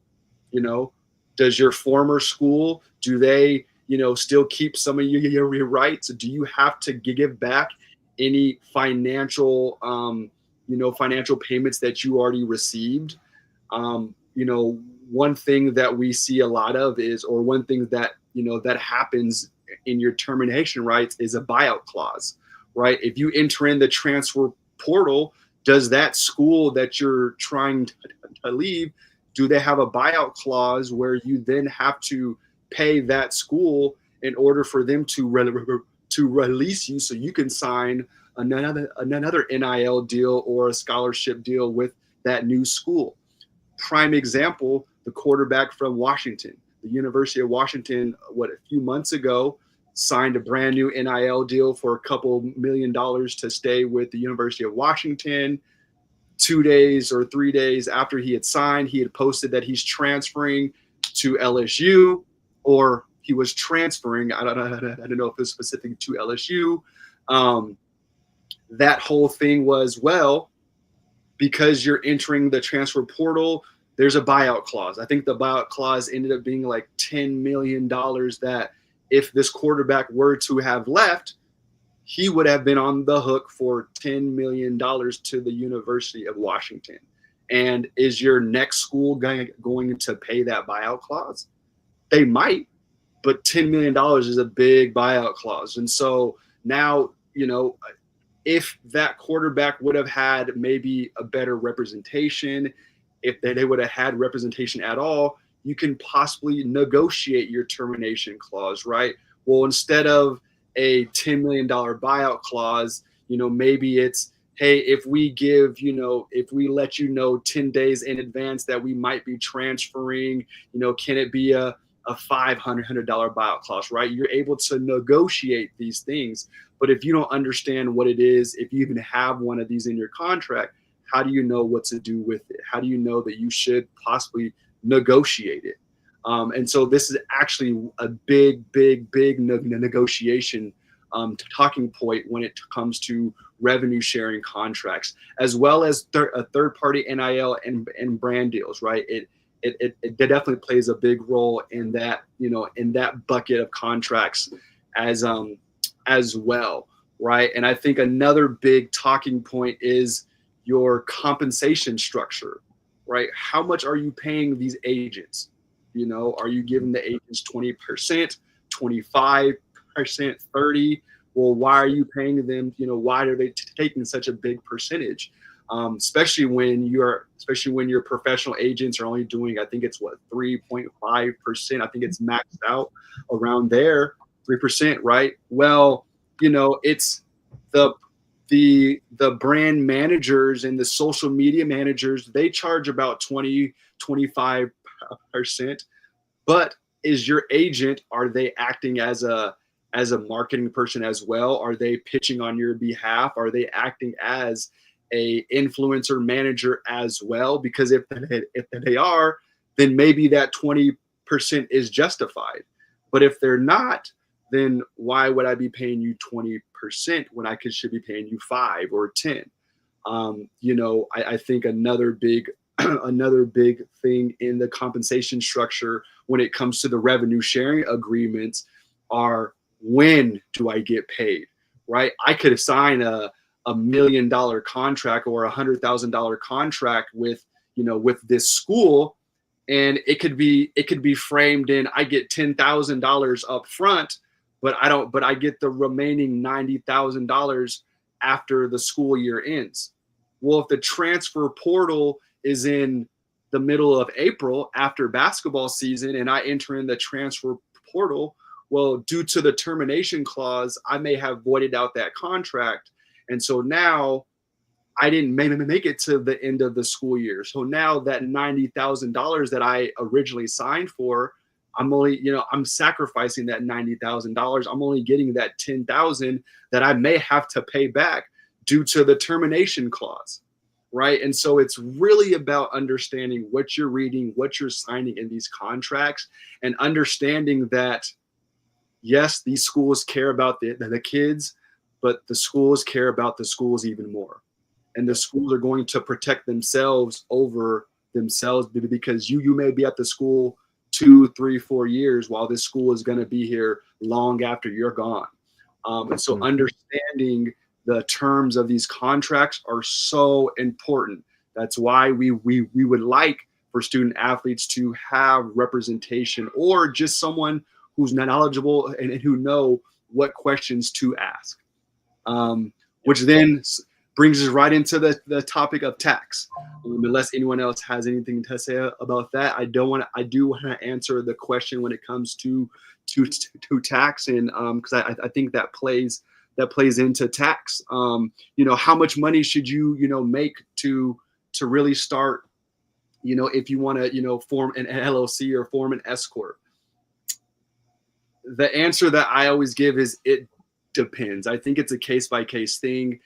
Speaker 2: Does your former school, do they still keep some of your rights? Do you have to give back any financial financial payments that you already received? One thing that we see a lot of is, or one thing that that happens in your termination rights is a buyout clause, right? If you enter in the transfer portal, does that school that you're trying to leave, do they have a buyout clause where you then have to pay that school in order for them to release you so you can sign another NIL deal or a scholarship deal with that new school? Prime example, the quarterback from Washington, the University of Washington, a few months ago, signed a brand new NIL deal for a couple $1 million to stay with the University of Washington. 2 days or 3 days after he had signed, he had posted that he's transferring to LSU, or he was transferring. I don't know if it was specific to LSU. That whole thing was, well, because you're entering the transfer portal, there's a buyout clause. I think the buyout clause ended up being like $10 million, that if this quarterback were to have left, he would have been on the hook for $10 million to the University of Washington. And is your next school going to pay that buyout clause? They might, but $10 million is a big buyout clause. And so now, if that quarterback would have had maybe a better representation, if they would have had representation at all, you can possibly negotiate your termination clause, right? Well, instead of a $10 million buyout clause, maybe it's, hey, if we let 10 days in advance that we might be transferring, can it be a $500 buyout clause, right? You're able to negotiate these things. But if you don't understand what it is, if you even have one of these in your contract, how do you know what to do with it? How do you know that you should possibly negotiate it? And so this is actually a big negotiation talking point when it comes to revenue sharing contracts, as well as a third party NIL and brand deals, right? It definitely plays a big role in that, in that bucket of contracts as well, right? And I think another big talking point is your compensation structure, right? How much are you paying these agents? Are you giving the agents 20%, 25%, 30%? Well, why are you paying them? Why are they taking such a big percentage? Especially when your professional agents are only doing, I think it's 3.5%. I think it's maxed out around there, 3%, right? Well, it's the brand managers and the social media managers, they charge about 20-25%. But is your agent, are they acting as a marketing person as well? Are they pitching on your behalf? Are they acting as a influencer manager as well? Because if they are, then maybe that 20% is justified. But if they're not, then why would I be paying you 20% when I should be paying you 5 or 10? I think another big thing in the compensation structure when it comes to the revenue sharing agreements are, when do I get paid, right? I could sign a $1 million contract or $100,000 contract with this school, and it could be framed in, I get $10,000 up front, but I get the remaining $90,000 after the school year ends. Well, if the transfer portal is in the middle of April after basketball season and I enter in the transfer portal, Well, due to the termination clause, I may have voided out that contract. And so now I didn't make it to the end of the school year. So now that $90,000 that I originally signed for, I'm only, I'm sacrificing that $90,000. I'm only getting that $10,000 that I may have to pay back due to the termination clause, right? And so it's really about understanding what you're reading, what you're signing in these contracts, and understanding that, yes, these schools care about the kids, but the schools care about the schools even more. And the schools are going to protect themselves over themselves, because you may be at the school 2, 3, 4 years, while this school is going to be here long after you're gone. And so understanding the terms of these contracts are so important. That's why we would like for student athletes to have representation, or just someone who's knowledgeable and who know what questions to ask, which then brings us right into the topic of tax. Unless anyone else has anything to say about that, I do want to answer the question when it comes to tax, and because I think that plays into tax. How much money should you make to really start, if you want to form an LLC or form an S corp? The answer that I always give is it depends. I think it's a case-by-case thing,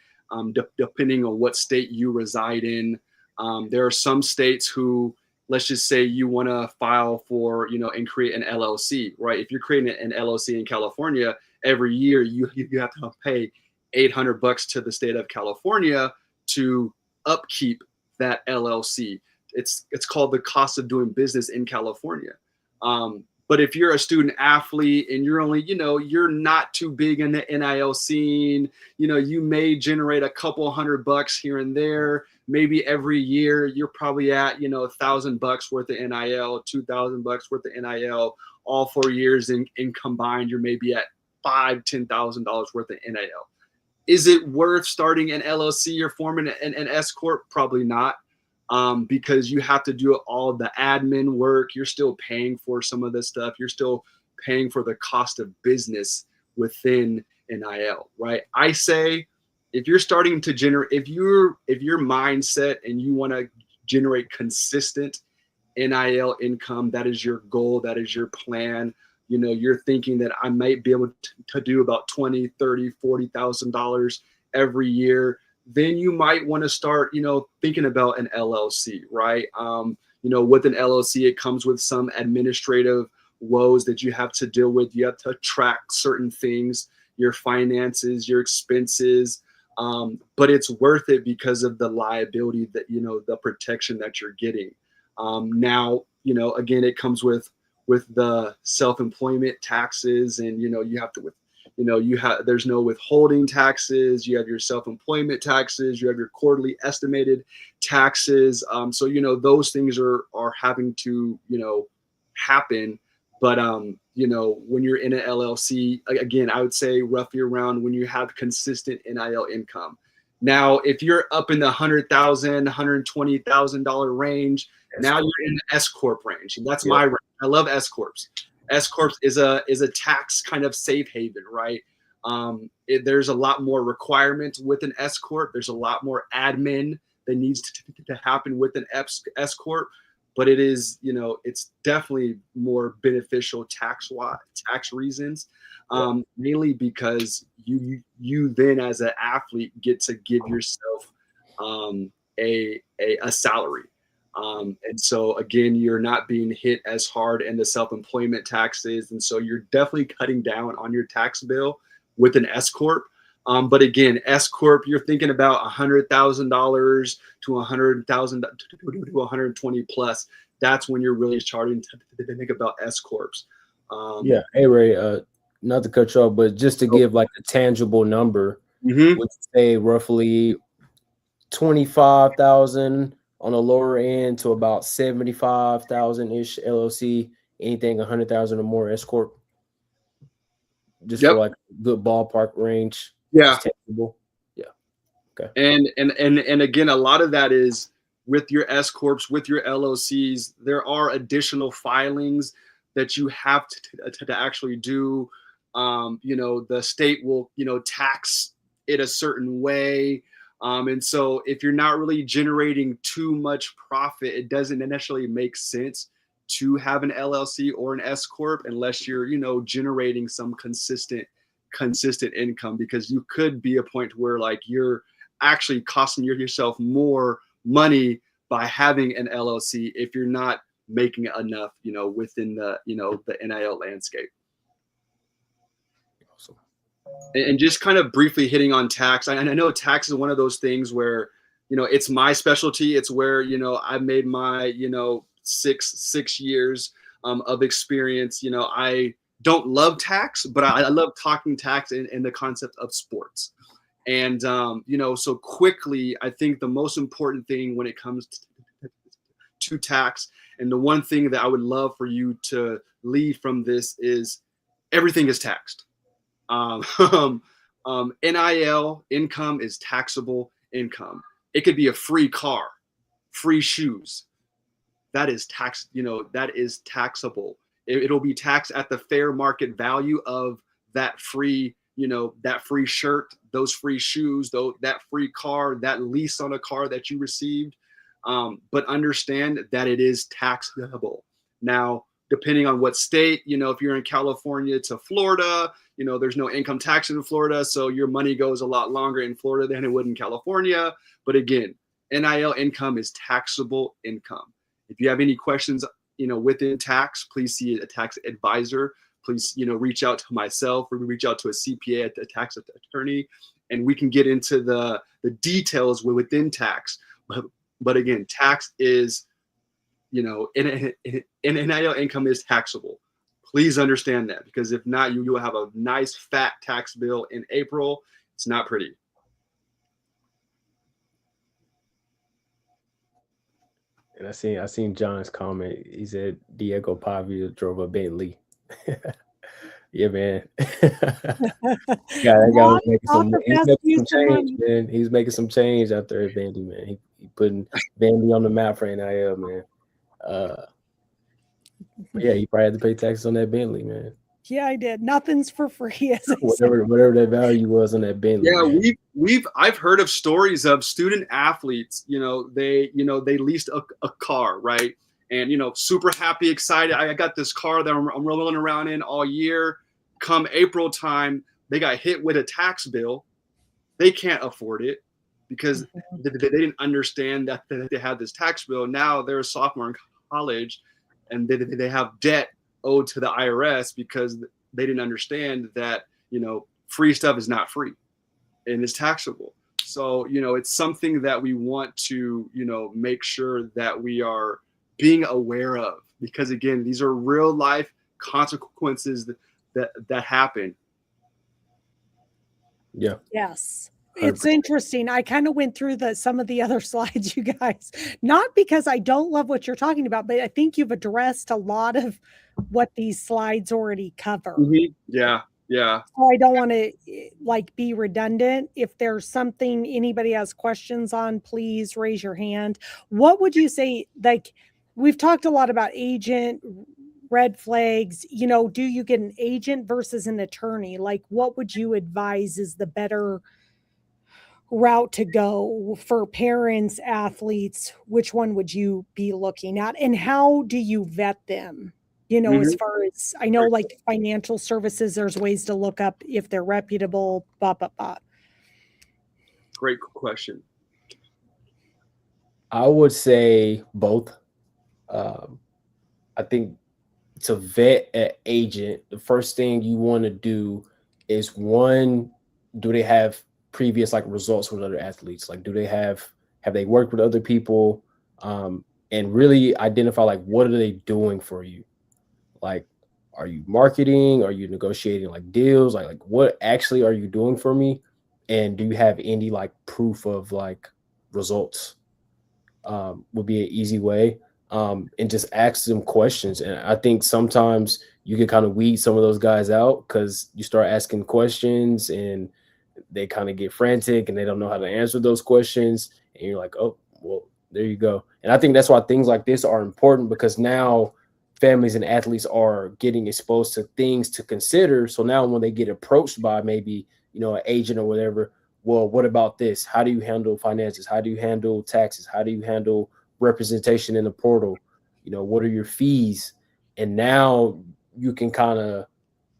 Speaker 2: depending on what state you reside in. There are some states who, let's just say you want to file for, and create an LLC, right? If you're creating an LLC in California, every year you have to pay $800 to the state of California to upkeep that LLC. It's called the cost of doing business in California. But if you're a student athlete and you're only, you're not too big in the NIL scene, you may generate a couple $100 here and there. Maybe every year you're probably at, $1,000 worth of NIL, $2,000 worth of NIL, all 4 years in combined, you're maybe at $5,000, $10,000 worth of NIL. Is it worth starting an LLC or forming an S corp? Probably not. Because you have to do all the admin work. You're still paying for some of this stuff. You're still paying for the cost of business within NIL, right? I say, if you're starting to generate, if your mindset and you want to generate consistent NIL income, that is your goal, that is your plan. You're thinking that I might be able to do about $20,000, $30,000, $40,000 every year. Then you might want to start, thinking about an LLC, right? With an LLC, it comes with some administrative woes that you have to deal with. You have to track certain things, your finances, your expenses, but it's worth it because of the liability that, the protection that you're getting. Now, again, it comes with the self-employment taxes, and, you have to, there's no withholding taxes. You have your self-employment taxes. You have your quarterly estimated taxes. So, those things are having to, happen. But, when you're in an LLC, again, I would say roughly around when you have consistent NIL income. Now, if you're up in the $100,000, $120,000 range, now you're in the S corp range. And that's my range. I love S corps. S corps is a tax kind of safe haven, right? There's a lot more requirements with an S corp. There's a lot more admin that needs to happen with an S corp, but it is, it's definitely more beneficial tax reasons, mainly because you then as an athlete get to give yourself a salary. And so again, you're not being hit as hard in the self-employment taxes. And so you're definitely cutting down on your tax bill with an S corp. But again, S corp, you're thinking about $100,000 to $100,000 to 120 plus. That's when you're really starting to think about S corps.
Speaker 3: Yeah. Hey, Ray, not to cut you off, but just to give like a tangible number, would say roughly 25,000 on the lower end to about 75,000 ish LLC, anything 100,000 or more S corp. Just for like a good ballpark range.
Speaker 2: Yeah.
Speaker 3: Yeah. Okay.
Speaker 2: And again, a lot of that is with your S corps, with your LLCs. There are additional filings that you have to actually do. The state will, tax it a certain way. And so if you're not really generating too much profit, it doesn't necessarily make sense to have an LLC or an S corp unless you're, generating some consistent income, because you could be a point where like you're actually costing yourself more money by having an LLC if you're not making enough, within the NIL landscape.
Speaker 3: Awesome.
Speaker 2: And just kind of briefly hitting on tax. I know tax is one of those things where, it's my specialty. It's where, I made my, 6 years of experience. I don't love tax, but I love talking tax in the concept of sports. And, so quickly, I think the most important thing when it comes to tax, and the one thing that I would love for you to leave from this is everything is taxed. NIL income is taxable income. It could be a free car, free shoes. That is that is taxable. It'll be taxed at the fair market value of that free, that free shirt, those free shoes, that free car, that lease on a car that you received. But understand that it is taxable. Now, depending on what state, if you're in California to Florida, there's no income tax in Florida. So your money goes a lot longer in Florida than it would in California. But again, NIL income is taxable income. If you have any questions, within tax, please see a tax advisor. Please, reach out to myself or reach out to a CPA, a tax attorney, and we can get into the details within tax. But again, tax is, NIL income is taxable. Please understand that, because if not, you will have a nice fat tax bill in April. It's not pretty.
Speaker 3: And I seen John's comment. He said Diego Pavia drove a Bentley. Yeah, man. That guy was making some change, man. He's making some change out there at Vandy, man. He putting Vandy on the map for NIL, man. But yeah, he probably had to pay taxes on that Bentley, man.
Speaker 1: Yeah, I did. Nothing's for free, as I
Speaker 3: whatever that value was on that Bentley.
Speaker 2: Yeah, I've heard of stories of student athletes. They leased a car, right? And super happy, excited. I got this car that I'm rolling around in all year. Come April time, they got hit with a tax bill. They can't afford it because they didn't understand that they had this tax bill. Now they're a sophomore in college, and they have debt owed to the IRS because they didn't understand that free stuff is not free and it's taxable. So it's something that we want to make sure that we are being aware of, because again, these are real life consequences that happen.
Speaker 3: Yeah.
Speaker 1: Yes. It's interesting. I kind of went through some of the other slides, you guys, not because I don't love what you're talking about, but I think you've addressed a lot of what these slides already cover.
Speaker 2: Mm-hmm. Yeah. Yeah.
Speaker 1: So I don't want to be redundant. If there's something anybody has questions on, please raise your hand. What would you say? We've talked a lot about agent, red flags. Do you get an agent versus an attorney? What would you advise is the better route to go for parents, athletes? Which one would you be looking at, and how do you vet them? As far as I know, financial services, there's ways to look up if they're reputable,
Speaker 2: Great question.
Speaker 3: I would say both. I think to vet an agent, the first thing you want to do is, one, do they have previous results with other athletes? Do they have they worked with other people? And really identify what are they doing for you? Are you marketing? Are you negotiating deals? What actually are you doing for me? And do you have any proof of results? Would be an easy way. And just ask them questions. And I think sometimes you can kind of weed some of those guys out because you start asking questions and they kind of get frantic and they don't know how to answer those questions. And you're like, oh, well, there you go. And I think that's why things like this are important, because now families and athletes are getting exposed to things to consider. So now when they get approached by maybe, an agent or whatever, well, what about this? How do you handle finances? How do you handle taxes? How do you handle representation in the portal? What are your fees? And now you can kind of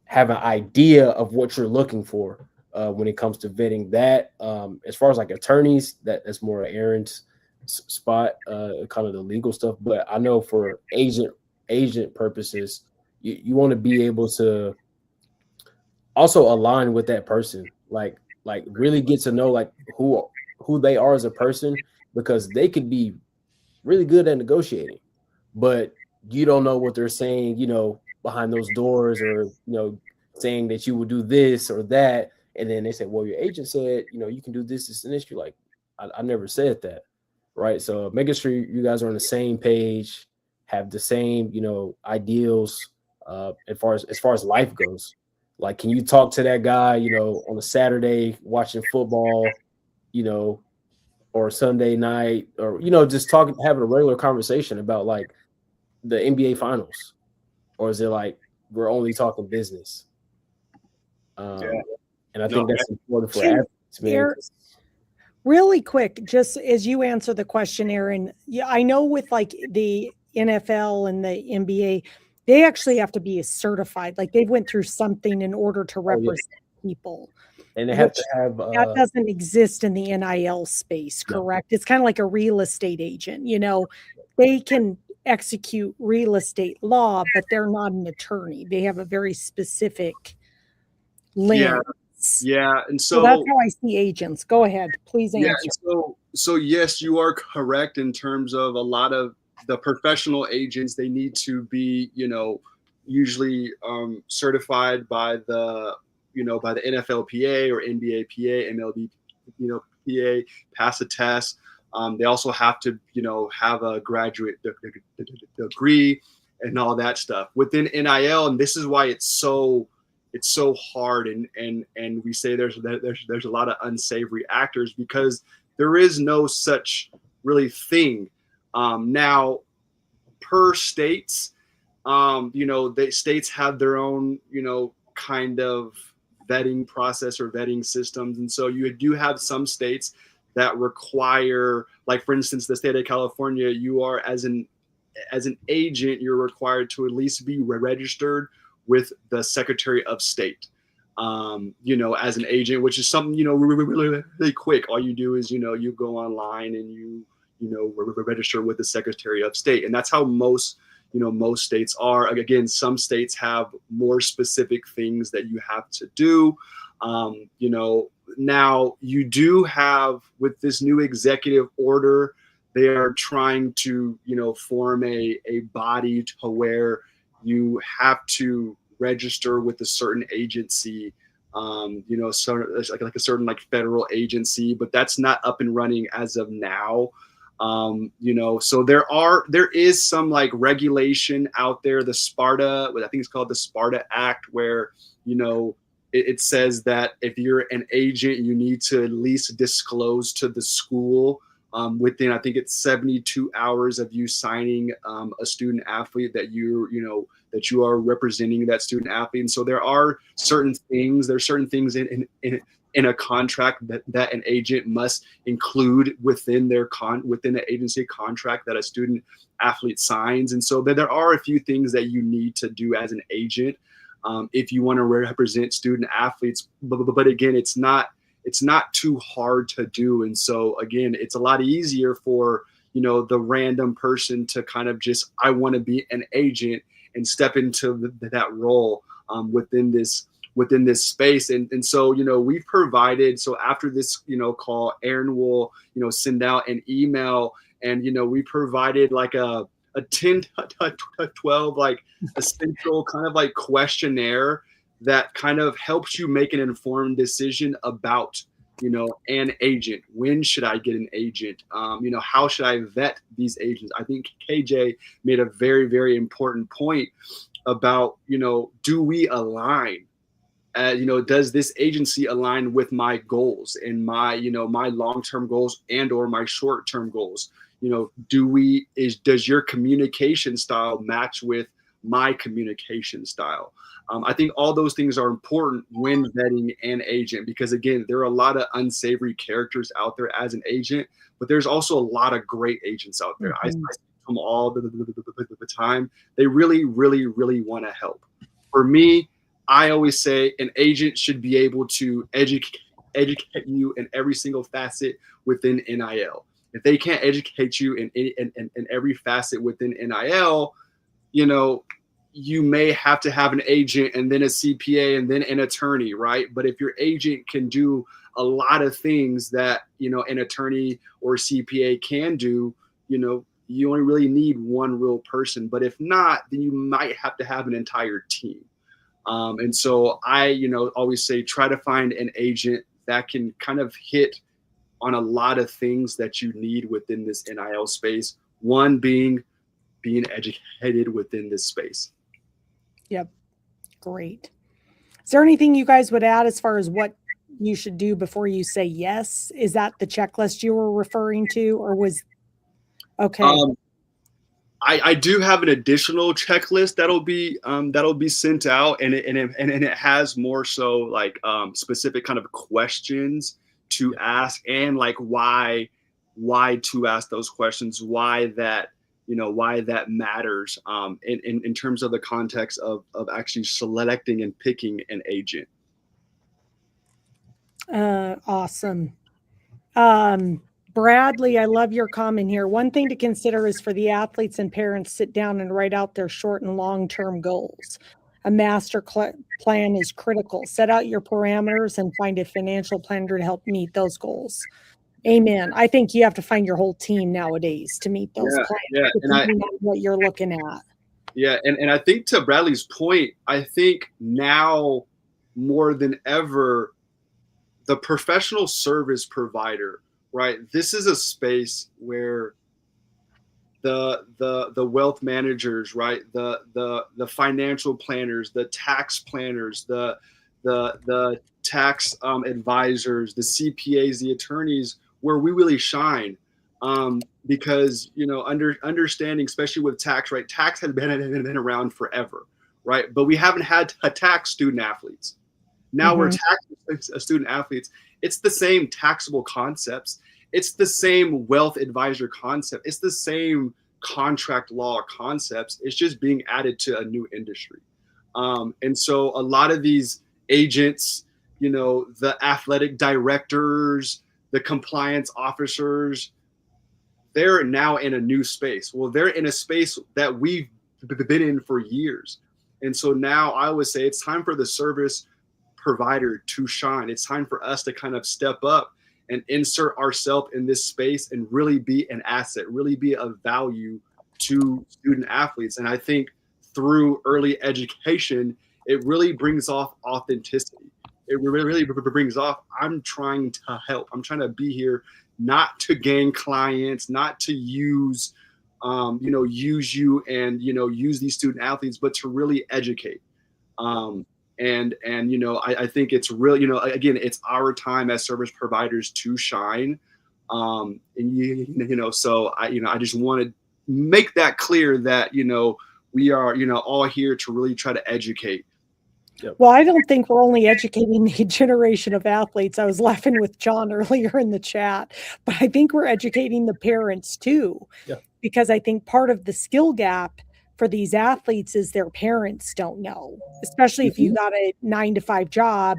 Speaker 3: have an idea of what you're looking for when it comes to vetting that. As far as like attorneys, that's more Aaron's spot, kind of the legal stuff. But I know for agent purposes, you want to be able to also align with that person, like really get to know like who they are as a person, because they could be really good at negotiating, but you don't know what they're saying, behind those doors, or saying that you will do this or that, and then they say, well, your agent said you can do this and this. You're like, I never said that, right? So making sure you guys are on the same page, have the same ideals as far as life goes. Like, can you talk to that guy on a Saturday watching football, or Sunday night, or just having a regular conversation about like the NBA finals, or is it like we're only talking business? And I think that's important for athletes, man.
Speaker 1: Really quick, just as you answer the question, Aaron, I know with like the NFL and the NBA, they actually have to be certified. Like they went through something in order to represent people.
Speaker 3: And they have to have
Speaker 1: that doesn't exist in the NIL space, correct? No. It's kind of like a real estate agent. They can execute real estate law, but they're not an attorney. They have a very specific lens.
Speaker 2: Yeah. And so
Speaker 1: that's how I see agents. Go ahead, please answer.
Speaker 2: Yeah, so yes, you are correct in terms of a lot of the professional agents. They need to be, usually certified by the NFLPA or NBAPA, MLB, PA, pass a test. They also have to, have a graduate degree and all that stuff within NIL. And this is why it's so hard. And we say there's a lot of unsavory actors, because there is no such really thing. Now per states, states have their own, kind of vetting process or vetting systems. And so you do have some states that require, like for instance, the state of California, you are as an agent, you're required to at least be registered with the Secretary of State, as an agent, which is something, really quick. All you do is, you go online and you register with the Secretary of State. And that's how most states are. Again, some states have more specific things that you have to do. Now you do have, with this new executive order, they are trying to, form a body to where you have to register with a certain agency, like a certain like federal agency, but that's not up and running as of now. So there is some like regulation out there, the Sparta, I think it's called the Sparta Act, where, it says that if you're an agent, you need to at least disclose to the school within, I think it's 72 hours of you signing a student athlete that that you are representing that student athlete. And so there are certain things, in a contract that an agent must include within within the agency contract that a student athlete signs. And so there are a few things that you need to do as an agent if you want to represent student athletes. But again, it's not too hard to do. And so again, it's a lot easier for, the random person to kind of just, I want to be an agent and step into that role within this space. And so, we've provided, so after this, call, Aaron will, send out an email, and, we provided like a 10 to 12, like essential kind of like questionnaire that kind of helps you make an informed decision about, an agent. When should I get an agent? How should I vet these agents? I think KJ made a very, very important point about, do we align? Does this agency align with my goals and my long-term goals and or my short-term goals? Does your communication style match with my communication style. I think all those things are important when vetting an agent, because again, there are a lot of unsavory characters out there as an agent, but there's also a lot of great agents out there. I see them all the time. They really, really, really want to help. For me, I always say an agent should be able to educate you in every single facet within NIL. If they can't educate you in every facet within NIL, you know, you may have to have an agent and then a CPA and then an attorney, right? But if your agent can do a lot of things that, you know, an attorney or CPA can do, you know, you only really need one real person. But if not, then you might have to have an entire team. And so I, you know, always say, try to find an agent that can kind of hit on a lot of things that you need within this NIL space. One being educated within this space.
Speaker 1: Yep. Great. Is there anything you guys would add as far as what you should do before you say yes? Is that the checklist you were referring to, or was okay?
Speaker 2: I do have an additional checklist that'll be sent out, and it has more so like specific kind of questions to ask, and like why to ask those questions, why that matters in terms of the context of actually selecting and picking an agent.
Speaker 1: Awesome. Bradley, I love your comment here. One thing to consider is for the athletes and parents, sit down and write out their short and long-term goals. A master plan is critical. Set out your parameters and find a financial planner to help meet those goals. Amen. I think you have to find your whole team nowadays to meet those plans.
Speaker 2: Yeah, and
Speaker 1: what you're looking at.
Speaker 2: Yeah, and I think to Bradley's point, I think now more than ever, the professional service provider, right? This is a space where the wealth managers, right? The financial planners, the tax planners, the tax advisors, the CPAs, the attorneys, where we really shine. Because, you know, understanding, especially with tax, right? Tax has been around forever, right? But we haven't had to tax student athletes. Now we're taxing student athletes. It's the same taxable concepts. It's the same wealth advisor concept. It's the same contract law concepts. It's just being added to a new industry. And so a lot of these agents, you know, the athletic directors, the compliance officers, they're now in a new space. Well, they're in a space that we've been in for years. And so now I would say it's time for the service provider to shine. It's time for us to kind of step up and insert ourselves in this space and really be an asset, really be of value to student athletes. And I think through early education, it really brings off authenticity. It really brings off, I'm trying to help. I'm trying to be here not to gain clients, not to use you and, you know, use these student athletes, but to really educate. And you know, I think it's really, you know, again, it's our time as service providers to shine. And you know, so I just want to make that clear that, you know, we are, you know, all here to really try to educate.
Speaker 1: Yep. Well, I don't think we're only educating the generation of athletes. I was laughing with John earlier in the chat, but I think we're educating the parents too, because I think part of the skill gap for these athletes is their parents don't know, especially if you got a 9-to-5 job,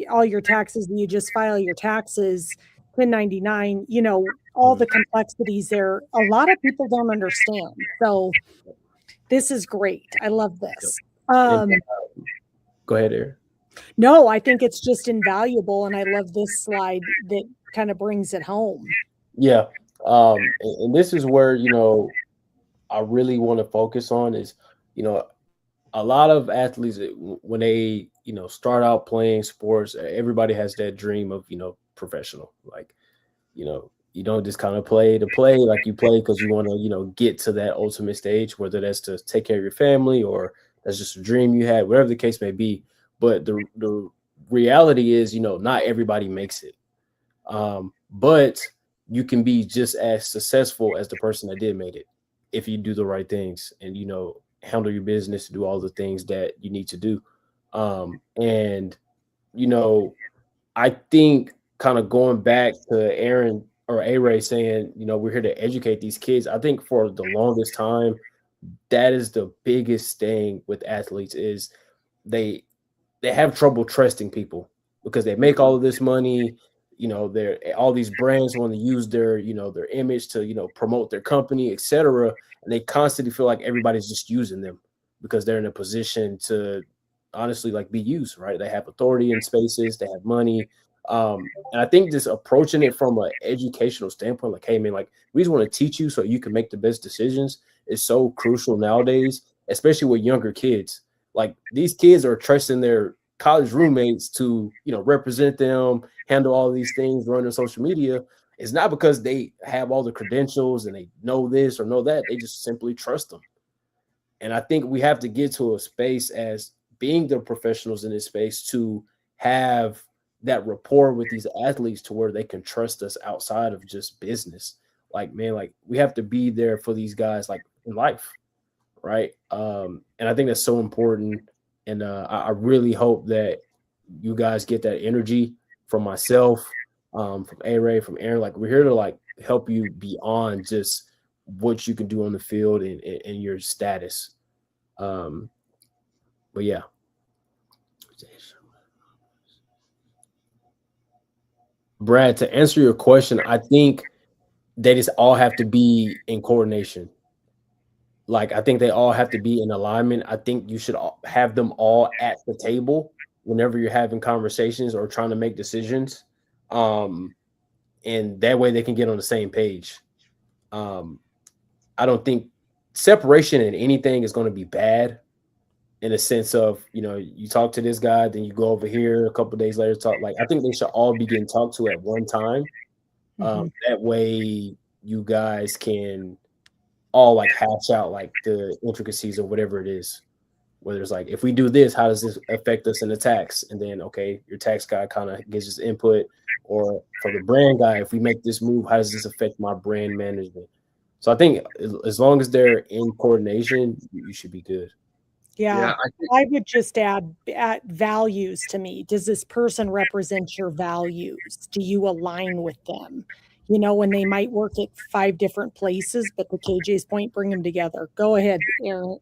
Speaker 1: all your taxes, and you just file your taxes, 1099, you know, all the complexities there. A lot of people don't understand. So this is great. I love this.
Speaker 3: Go ahead, Aaron.
Speaker 1: No, I think it's just invaluable. And I love this slide that kind of brings it home.
Speaker 3: Yeah. And this is where, you know, I really want to focus on is, you know, a lot of athletes, when they, you know, start out playing sports, everybody has that dream of, you know, professional. Like, you know, you don't just kind of play to play, like you play because you want to, you know, get to that ultimate stage, whether that's to take care of your family or that's just a dream you had, whatever the case may be. But the reality is, you know, not everybody makes it. But you can be just as successful as the person that did make it if you do the right things and, you know, handle your business, do all the things that you need to do. And, you know, I think kind of going back to Aaron or A-Ray saying, you know, we're here to educate these kids. I think for the longest time, that is the biggest thing with athletes is they have trouble trusting people because they make all of this money. You know, they're all these brands want to use their, you know, their image to, you know, promote their company, etc. And they constantly feel like everybody's just using them because they're in a position to honestly like be used, right? They have authority in spaces, they have money. And I think just approaching it from an educational standpoint, like, hey man, like we just want to teach you so you can make the best decisions is so crucial nowadays, especially with younger kids. Like these kids are trusting their college roommates to, you know, represent them, handle all these things, run their social media. It's not because they have all the credentials and they know this or know that. They just simply trust them. And I think we have to get to a space as being the professionals in this space to have that rapport with these athletes to where they can trust us outside of just business. Like, man, like we have to be there for these guys like in life. Right. And I think that's so important. And I really hope that you guys get that energy from myself, from A-Ray, from Aaron. Like we're here to like help you beyond just what you can do on the field and your status. But yeah. Brad, to answer your question, I think they just all have to be in coordination. Like, I think they all have to be in alignment. I think you should have them all at the table whenever you're having conversations or trying to make decisions. And that way they can get on the same page. I don't think separation in anything is going to be bad in a sense of, you know, you talk to this guy, then you go over here a couple of days later, talk. Like, I think they should all be getting talked to at one time. That way you guys can all like hash out like the intricacies of whatever it is. Whether it's like, if we do this, how does this affect us in the tax? And then, okay, your tax guy kind of gives his input. Or for the brand guy, if we make this move, how does this affect my brand management? So I think as long as they're in coordination, you should be good.
Speaker 1: Yeah, I would just add values to me. Does this person represent your values? Do you align with them? You know, when they might work at 5 different places, but to KJ's point, bring them together. Go ahead, Aaron.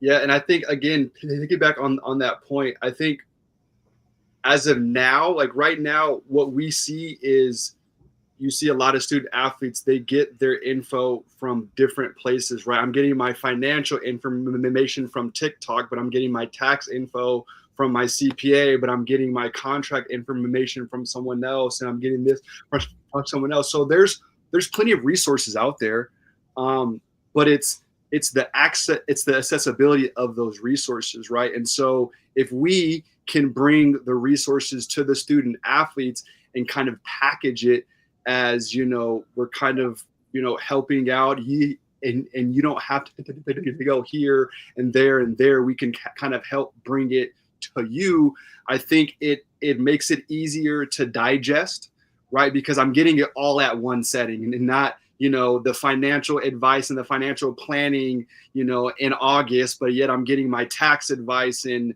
Speaker 2: Yeah, and I think, again, to get back on that point, I think as of now, like right now, what we see is you see a lot of student athletes, they get their info from different places, right? I'm getting my financial information from TikTok, but I'm getting my tax info from my CPA, but I'm getting my contract information from someone else, and I'm getting this from someone else. So there's plenty of resources out there, but it's the access, it's the accessibility of those resources, right? And so if we can bring the resources to the student athletes and kind of package it as, you know, we're kind of, you know, helping out, and you don't have to go here and there. We can kind of help bring it to you. I think it makes it easier to digest, right? Because I'm getting it all at one setting and not, you know, the financial advice and the financial planning, you know, in August, but yet I'm getting my tax advice in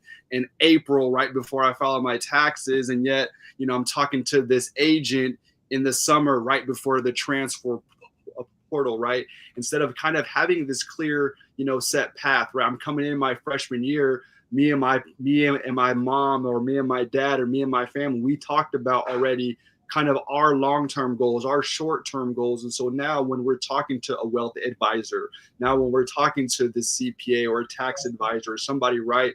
Speaker 2: April, right before I file my taxes. And yet, you know, I'm talking to this agent in the summer, right before the transfer portal, right? Instead of kind of having this clear, you know, set path, right? I'm coming in my freshman year, me and my mom, or me and my dad, or me and my family, we talked about already kind of our long-term goals, our short-term goals. And so now when we're talking to a wealth advisor, now when we're talking to the CPA or a tax advisor or somebody, right,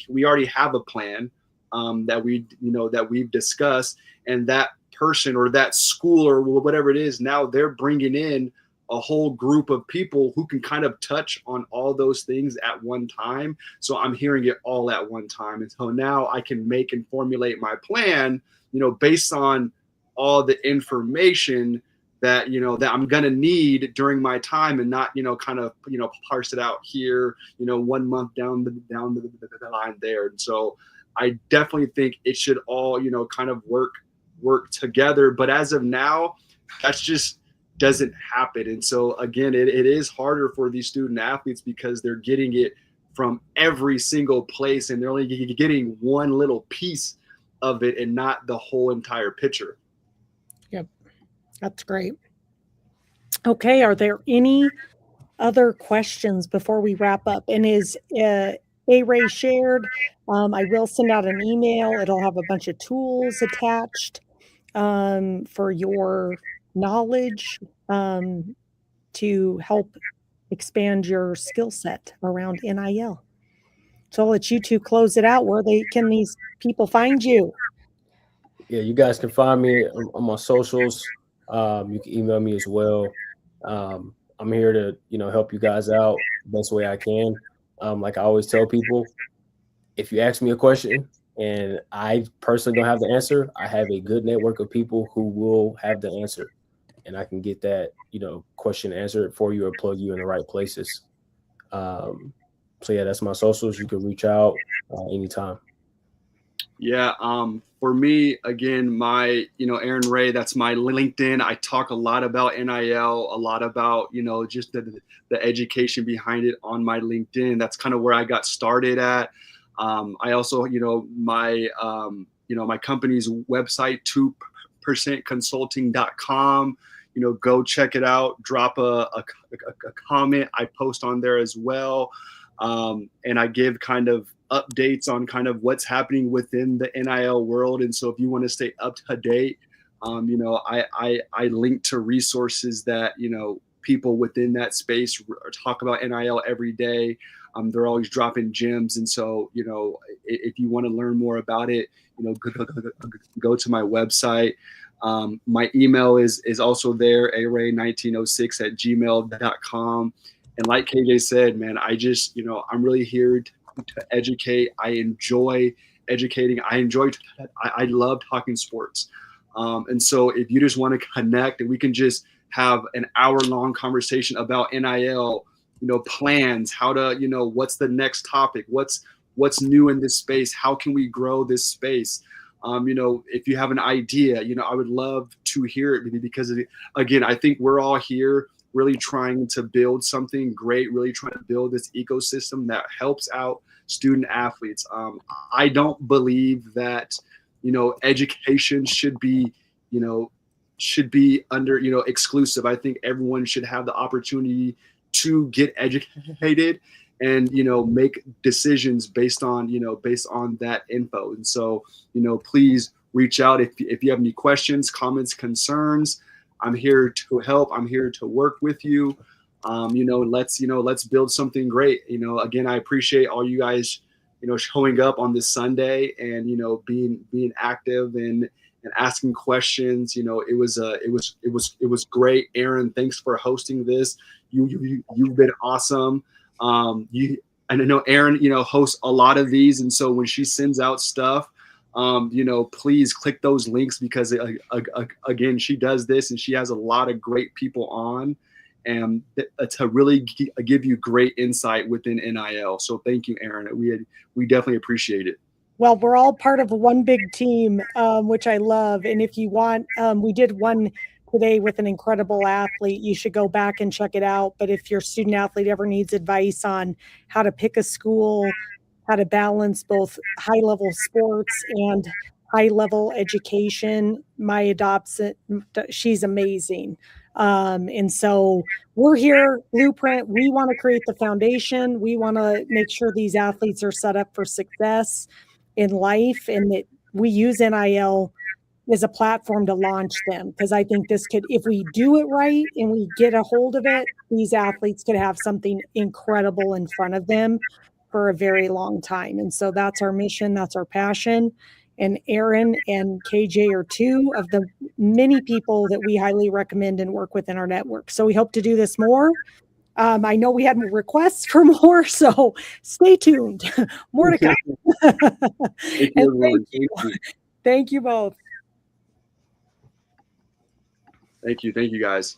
Speaker 2: we already have a plan that we've discussed, and that person or that school or whatever it is, now they're bringing in a whole group of people who can kind of touch on all those things at one time. So I'm hearing it all at one time. And so now I can make and formulate my plan, you know, based on all the information that, you know, that I'm going to need during my time, and not, you know, kind of, you know, parse it out here, you know, 1 month down the line there. And so I definitely think it should all, you know, kind of work together. But as of now, that's just doesn't happen. And so again, it is harder for these student athletes because they're getting it from every single place, and they're only getting one little piece of it and not the whole entire picture.
Speaker 1: Yep. That's great. Okay. Are there any other questions before we wrap up? And is A-Ray shared? I will send out an email. It'll have a bunch of tools attached for your knowledge to help expand your skill set around NIL. So I'll let you two close it out. Where can these people find you?
Speaker 3: Yeah, you guys can find me on my socials. You can email me as well. I'm here to, help you guys out the best way I can. Like I always tell people, if you ask me a question and I personally don't have the answer, I have a good network of people who will have the answer, and I can get that, question answered for you or plug you in the right places. So yeah, that's my socials. You can reach out anytime.
Speaker 2: Yeah. For me, again, my, Aaron Ray, that's my LinkedIn. I talk a lot about NIL, a lot about, just the education behind it on my LinkedIn. That's kind of where I got started at. I also, my company's website, 2percentconsulting.com, go check it out, drop a comment. I post on there as well. And I give kind of updates on kind of what's happening within the NIL world. And so if you want to stay up to date, I link to resources that, people within that space talk about NIL every day. They're always dropping gems. And so, if you want to learn more about it, go to my website. My email is also there, aray1906@gmail.com. And like KJ said, man, I just, I'm really here to educate. I enjoy educating. I love talking sports. And so if you just want to connect and we can just have an hour-long conversation about NIL, plans, how to, what's the next topic, what's new in this space, how can we grow this space? If you have an idea, I would love to hear it, because again, I think we're all here really trying to build something great, really trying to build this ecosystem that helps out student athletes. I don't believe that, education should be under, exclusive. I think everyone should have the opportunity to get educated and, make decisions based on that info. And so, please reach out if you have any questions, comments, concerns. I'm here to help. I'm here to work with you. Let's build something great. Again, I appreciate all you guys, showing up on this Sunday and, being active and asking questions. It was great. Aaron, thanks for hosting this. You've been awesome. I know Aaron, hosts a lot of these. And so when she sends out stuff, please click those links, because again, she does this and she has a lot of great people on, and to really give you great insight within NIL. So thank you, Aaron. We definitely appreciate it.
Speaker 1: Well, we're all part of one big team, which I love. And if you want, we did one today with an incredible athlete. You should go back and check it out. But if your student athlete ever needs advice on how to pick a school, how to balance both high-level sports and high-level education, Maya Dobson, she's amazing. And so we're here, Blueprint. We want to create the foundation. We want to make sure these athletes are set up for success in life, and that we use NIL as a platform to launch them. Because I think this could, if we do it right and we get a hold of it, these athletes could have something incredible in front of them for a very long time. And so that's our mission. That's our passion. And Aaron and KJ are two of the many people that we highly recommend and work with in our network. So we hope to do this more. I know we had requests for more, so stay tuned. More to come. Thank you both.
Speaker 2: Thank you. Thank you, guys.